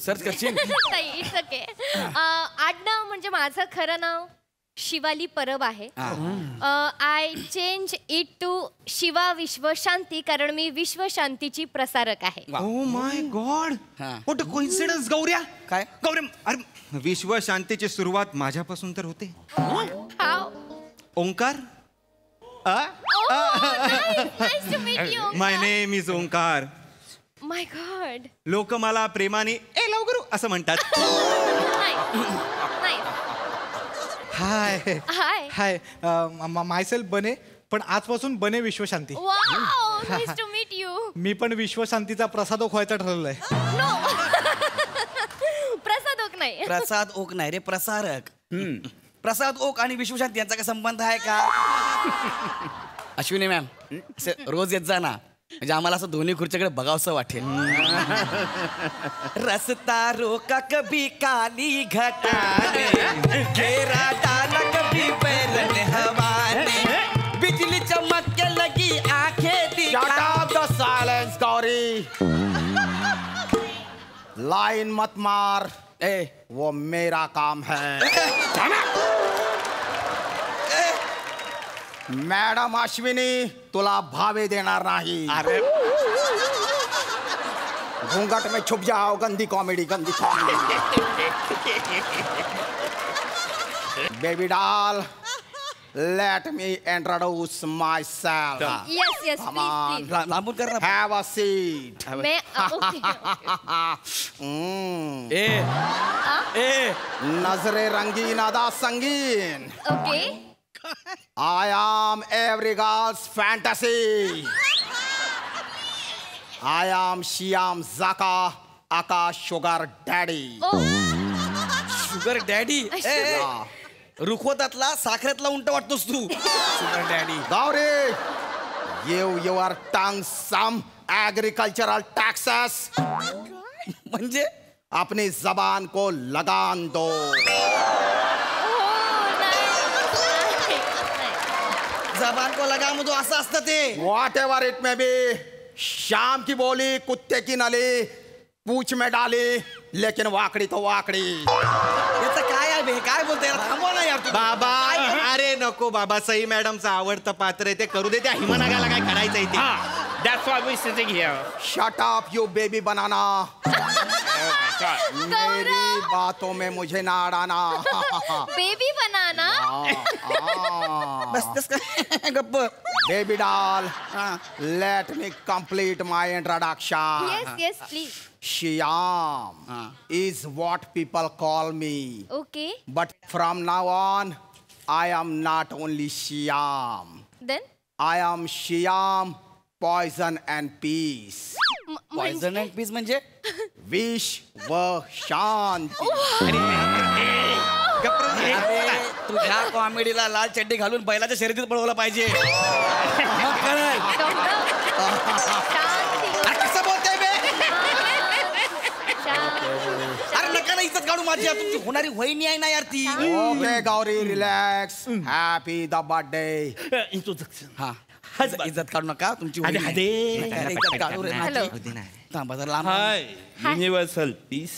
S13: सर्च करशील?
S5: नाही, इट्स ओके. आडनाव म्हणजे माझं खरं नाव शिवाली परब आहे. I change it to Shiva Vishwashanti कारण मी विश्वशांतीची प्रसारक आहे.
S15: Oh my god, what a coincidence. गौऱ्या,
S13: काय?
S15: गौऱ्या, अरे विश्व शांतीची सुरुवात माझ्यापासून तर होते. Omkar. My name is Omkar.
S5: My god.
S15: लोक मला प्रेमाने ए लवकरू असं म्हणतात.
S8: हाय हाय. मायसेल्फ बने, पण आजपासून बने Vishwashanti.
S5: Nice to meet you.
S8: मी पण विश्वशांतीचा प्रसादोक व्हायचा ठरवलंय.
S5: प्रसाद ओक नाही.
S13: प्रसाद ओक नाही रे, प्रसारक. प्रसाद ओक आणि विश्वशांती यांचा काय संबंध आहे का? अश्विनी मॅम, रोज येत जा ना, म्हणजे आम्हाला असं दोन्ही खुर्च्याकडे बघावंसं वाटेल. रस्ता रोका कभी काली घटाने, घेरा डाला कभी बैरन हवाने, बिजली चमक के लगी आंखें दिखा.
S16: Shut up the silence, Gauri. Line मत मार. वो मेरा काम है. मॅडम अश्विनी तुला भावे देणार नाही.
S13: अरे
S16: घूंघट में छुप जाओ. गंदी कॉमेडी, गंदी comedy. Baby doll, let me introduce myself.
S5: Yes,
S16: Come
S5: please.
S16: on. लांबून कर ना. Have a seat. नजरे रंगीन अदा संगीन.
S5: Okay.
S16: I am every girl's fantasy. I am Shyam Zaka, Aka Sugar Daddy.
S13: Sugar daddy रुखवतातला साखरेतला उंट वाटतोस तू. Sugar daddy.
S16: Gauri, give your tongue some agricultural taxes.
S13: म्हणजे
S16: अपनी जबान को लगान दो.
S13: जबान को लगाम दो असं असतं ते.
S16: Whatever it may be, शाम की बोली कुत्ते की नली पूछ में डाली लेकिन वाकडी तो वाकडी.
S13: याचं काय आहे बे? काय बोलतोय? थांबवा ना यार तुम्ही.
S15: बाबा अरे नको बाबा, सई मॅडमचं आवडतं पात्र आहे ते करू दे. त्या हिमनागाला काय करायचंय ते.
S6: That's why we're sitting here.
S16: Shut up, you baby banana. मेरी बातों में मुझे ना अड़ाना.
S5: Baby banana.
S13: बस काय गप्प.
S16: Baby doll, let me complete my introduction.
S5: Yes, please.
S16: Shyam is what people call me.
S5: Okay.
S16: But from now on, I am not only Shyam.
S5: Then?
S16: I am Shyam, poison and peace.
S13: Poison and peace म्हणजे
S16: विष व शांती.
S13: तुझ्या कॉमेडीला लाल चड्डी घालून बैलाच्या शर्यतीत पळवलं पाहिजे. कसं बोलताय बे? अरे नका ना इज्जत काढू माझी. तुमची होणारी वहिनी आहे ना यार ती.
S16: Okay Gauri, relax. Happy the birthday.
S13: Introduction. हा इज्जत काढू नका तुमची इज्जत काढू रे. थांबा जरा लांब.
S14: Hi universal peace.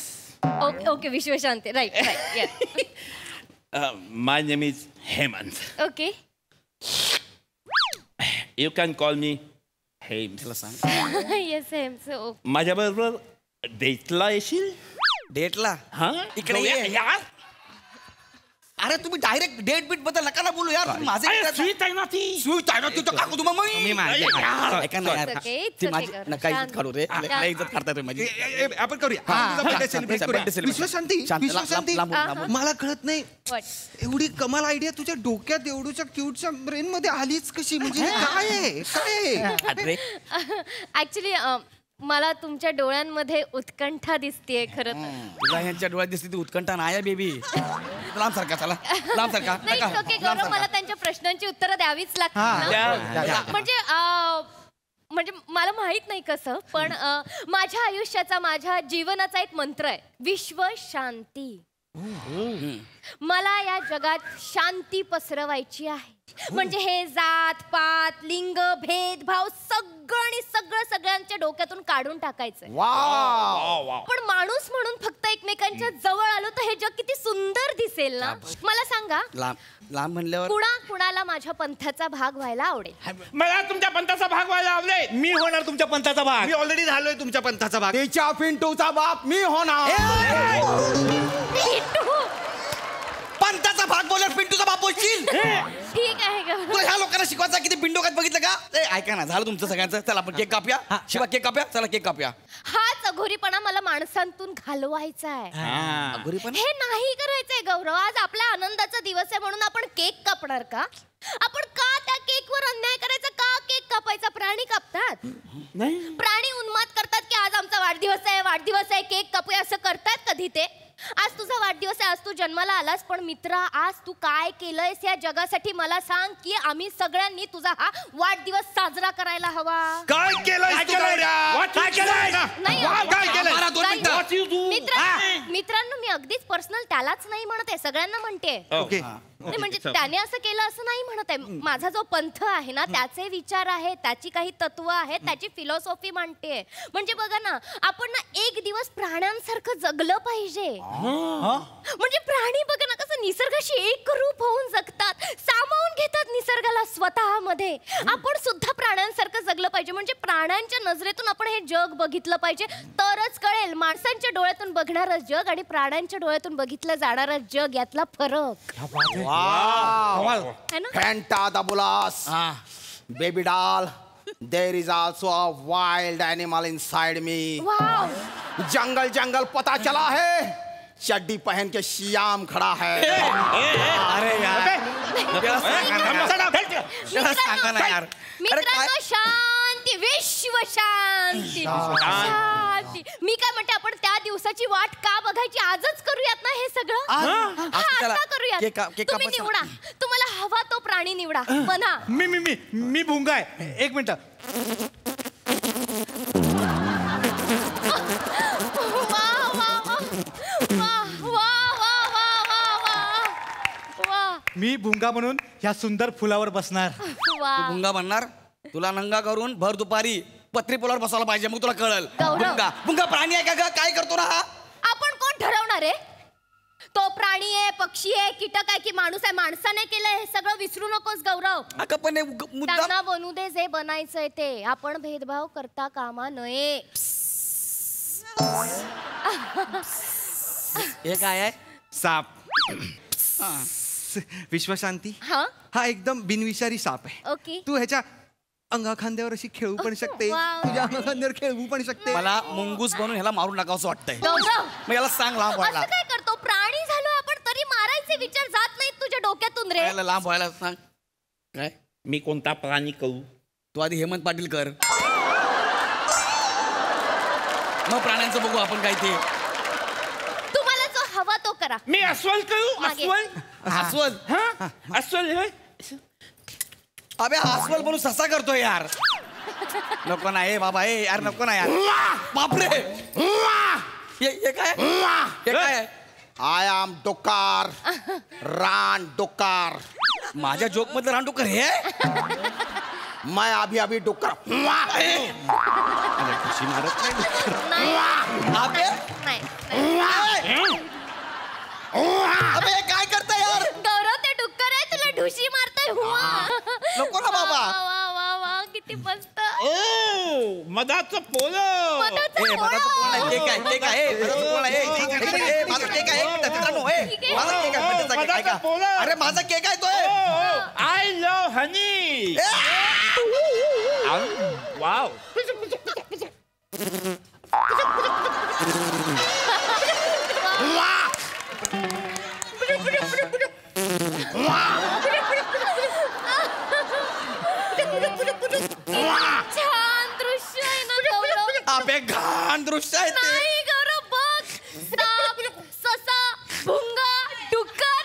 S5: Okay Vishwashanti. Right.
S14: My name is Hemant.
S5: Okay.
S14: You can call me Hems.
S5: Yes.
S14: माझ्या बरोबर डेटला येशील?
S13: डेटला?
S14: हा
S13: इकडे यार. अरे तुम्ही डायरेक्ट डेट बीट बद्दल नका ना बोलू यार. माझे
S14: स्वीट आहे ना ती.
S13: स्वीट आहे ना ती तर काकू तुम्हाला ऐका ना यार. ती माझी नका इज्जत काढू रे. इज्जत काढताय तुम्ही माझी.
S15: आपण करूया. विश्वशांती मला कळत नाही एवढी कमाल आयडिया तुझ्या डोक्यात एवढूच्या क्यूटच्या ब्रेन मध्ये आलीच कशी? म्हणजे काय आहे?
S5: ऍक्च्युली मला तुमच्या डोळ्यांमध्ये उत्कंठा दिसतेय खरं तर.
S13: तुला ह्यांच्या डोळ्यात दिसते ती उत्कंठा नाही आहे बेबी. लांब सारखा चला लांब सारखा.
S5: नाही ओके गौरव, मला त्यांच्या प्रश्नांची उत्तरं द्यावीच लागतील. म्हणजे मला माहित नाही कसं, पण माझ्या आयुष्याचा, माझ्या जीवनाचा एक मंत्र आहे, विश्व शांती. मला या जगात शांती पसरवायची आहे. म्हणजे हे जात पात लिंग भेदभाव सगळं सगळ्यांच्या डोक्यातून काढून टाकायचंय. पण माणूस म्हणून फक्त एकमेकांच्या जवळ आलो तर हे जग किती सुंदर दिसेल ना. मला सांगा,
S13: लांब म्हणल्यावर
S5: कुणाला माझ्या पंथाचा भाग व्हायला आवडेल?
S6: मला तुमच्या पंथाचा भाग व्हायला आवडेल.
S15: मी होणार तुमच्या पंथाचा भाग. मी ऑलरेडी झालोय तुमच्या पंथाचा भाग.
S16: तिच्या पिंटूचा बाप मी होणार.
S13: पंथाचा भाग बोलल्यावर पिंटूचा बाप बोलशील?
S5: ठीक आहे का?
S13: तुला ह्या लोकांना शिकवायचा किती बिंडोकात बघितलं का? ऐका ना, झालं तुमचं सगळ्यांचं. चला आपण केक कापूया. शिवा केक कापूया. चला केक कापूया.
S5: हाच अघोरीपणा मला माणसांतून घालवायचा आहे. हे नाही करायचंय गौरव. आज आपल्या आनंदाचा दिवस आहे म्हणून आपण केक कापणार का? आपण का त्या केकवर अन्याय करायचा? का केक कापायचा? प्राणी कापतात. प्राणी उन्माद करतात की आज आमचा वाढदिवस आहे केक कापूया असं करतात कधी ते? आज तुझा वाढदिवस आहे, आज तू जन्माला आलास, पण मित्रा आज तू काय केलंयस या जगासाठी मला सांग की आम्ही सगळ्यांनी तुझा हा वाढदिवस साजरा करायला हवा.
S15: काय केलंय?
S5: मित्रांनो, मी अगदीच पर्सनल त्यालाच नाही म्हणते, सगळ्यांना म्हणते. म्हणजे त्याने असं केलं असं नाही म्हणत आहे. माझा जो पंथ आहे ना, त्याचे विचार आहेत, त्याची काही तत्व आहेत, त्याची फिलॉसॉफी मांडते. म्हणजे बघा ना, आपण ना एक दिवस प्राण्यांसारखं जगलं पाहिजे. म्हणजे प्राणी बघा ना कसं निसर्गाशी एकरूप होऊन जगतात, सामावून घेतात निसर्गाला स्वतःमध्ये. आपण सुद्धा प्राण्यांसारखं जगलं पाहिजे. म्हणजे प्राण्यांच्या नजरेतून आपण हे जग बघितलं पाहिजे, तरच कळेल माणसांच्या डोळ्यातून बघणारं जग आणि प्राण्यांच्या डोळ्यातून बघितलं जाणारं जग यातला फरक.
S16: Wow.
S5: है ना?
S16: Fantabulous. Baby doll. There is also a wild animal inside me.
S5: Wow.
S16: जंगल जंगल पता चला है, चड्डी पहन के श्याम खड़ा है.
S13: अरे यार सांगा ना यार.
S5: मित्रांनो शांती, विश्व शांती, शांती. मी काय म्हणते आपण त्या दिवसाची वाट का बघायची, आजच करूयात ना हे सगळं. आता करूयात. तुम्ही निवडा, तुम्हाला हवा तो प्राणी निवडा. बना.
S8: मी भुंगा आहे. एक मिनिट. मी भुंगा म्हणून ह्या सुंदर फुलावर बसणार.
S13: तू भुंगा बनणार. तुला नंगा करून भर दुपारी पत्री पुलावर बसायला पाहिजे, मग तुला कळल. भुंगा भुंगा प्राणी आहे का ग? काय करतो ना हा?
S5: आपण कोण ठरवणार आहे? तो प्राणी आहे, पक्षी आहे, कीटक आहे की माणूस आहे? माणसाने केलंय हे सगळं, विसरू नकोस गौरव. त्यांना बनू दे जे बनायचंय ते. आपण भेदभाव करता कामा नये.
S13: हे काय आहे?
S15: साप. विश्वशांती. हा एकदम बिनविषारी साप आहे.
S5: ओके.
S15: तू ह्याच्या अंगाखांद्यावर अशी खेळू पण शकते, तुझ्या अंगाखांद्यावर खेळवू पण शकते.
S13: मला मुंगूस बनून ह्याला मारून टाकावं वाटतंय.
S5: गौरव,
S13: मग याला सांग लांब व्हायला.
S5: असं काय करतो? प्राणी झालो आपण तरी मारायचे विचार जात नाहीत तुझ्या डोक्यातून रे.
S13: याला लांब व्हायला सांग. काय?
S14: मी कोणता प्राणी करू?
S13: तू आधी हेमंत पाटील कर, मग प्राण्यांचं बघू आपण काय ते.
S5: तुम्हाला जो हवा तो करा.
S14: मी अस्वल करू.
S5: मागे.
S13: अस्वल.
S14: अस्वल.
S13: अबे अस्वल बनून ससा करतोय यार. नको ना ए बाबा, ए यार नको ना यार. बापरे. हे काय? हे काय?
S16: आय एम डुक्कर. रान डुक्कर.
S13: माझ्या जोक मधलं रान डुक्कर हे?
S16: मैं अभी अभी डुक्कर.
S15: खुशी मारत
S13: अबे काय करताय यार?
S5: गौरव ते डुक्कर आहे, तुला ढुशी मारताय.
S13: नको ना बाबा.
S5: वा वा किती मस्त.
S14: मधाचं पोळं.
S5: मधाचं
S13: पोळं. ते काय? ते काय? मधाचं पोळं आहे. ए माझा केक आहे. मित्रांनो, ए माझा केक आहे. मधाचा केक. अरे माझा केक आहे तो.
S14: I love honey. वाव.
S5: छान दृश्य आहे ना गौरव.
S13: अबे घाण दृश्य आहे ते.
S5: नाही गौरव, बघ. साप, ससा, भुंगा, डुक्कर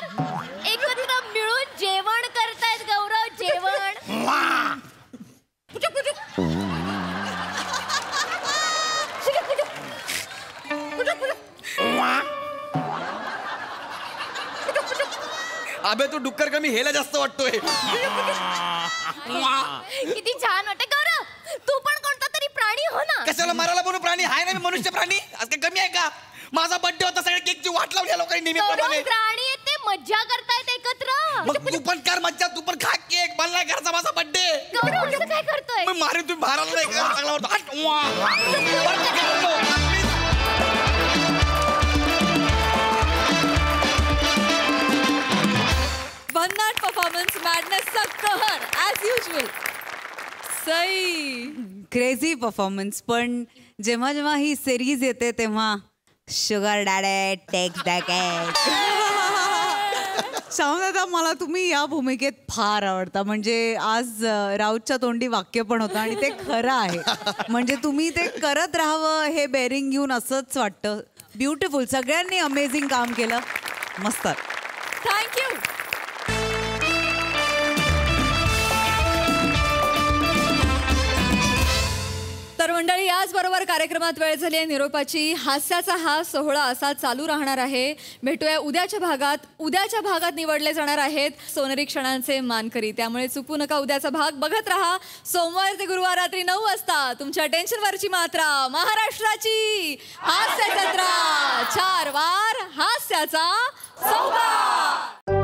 S5: एकत्र मिळून जेवण करतायत गौरव. जेवण.
S13: अबे तू डुक्कर कमी हेला जास्त वाटतोय.
S5: किती छान वाटत गौरव. तू पण कोणता तरी प्राणी हो ना.
S13: कशाला मारायला बनू प्राणी आहे ना? मी मनुष्य प्राणी. आज काय कमी आहे का? माझा बर्थडे होता, सगळ्या केकची वाट लावली या लोकांनी नेहमीप्रमाणे.
S5: प्राणी आहेत ते, मज्जा करतायत एकत्र.
S13: मग तू पण कर मज्जा, तू पण खा केक. मला नाही करायचा माझा बर्थडे.
S5: गौरव असं काय करतोय?
S13: मी मारे तुम्ही मारायला नाही का? चांगला वाटतो.
S1: भन्नाट परफॉर्मन्स, मॅडनेसचा कहर as usual. Sai.
S12: Crazy performance. पण जेव्हा जेव्हा ही सिरीज येते तेव्हा शुगर डॅडे टेक्स द कॅट. दादा, मला तुम्ही या भूमिकेत फार आवडता. म्हणजे आज राऊतच्या तोंडी वाक्य पण होतं आणि ते खरं आहे. म्हणजे तुम्ही ते करत राहावं हे बेरिंग घेऊन असंच वाटतं. ब्युटिफुल. सगळ्यांनी अमेझिंग काम केलं. मस्त.
S1: थँक्यू. तर मंडळी, याचबरोबर कार्यक्रमात वेळ झाली आहे निरोपाची. हास्याचा हा सोहळा असा चालू राहणार आहे. भेटूया उद्याच्या भागात. उद्याच्या भागात निवडले जाणार आहेत सोनेरी क्षणांचे मानकरी. त्यामुळे चुकू नका उद्याचा भाग. बघत रहा. सोमवार ते गुरुवार रात्री 9 वाजता तुमच्या टेन्शनवरची मात्रा, महाराष्ट्राची हास्य जत्रा. 4 वार हास्याचा सौदा.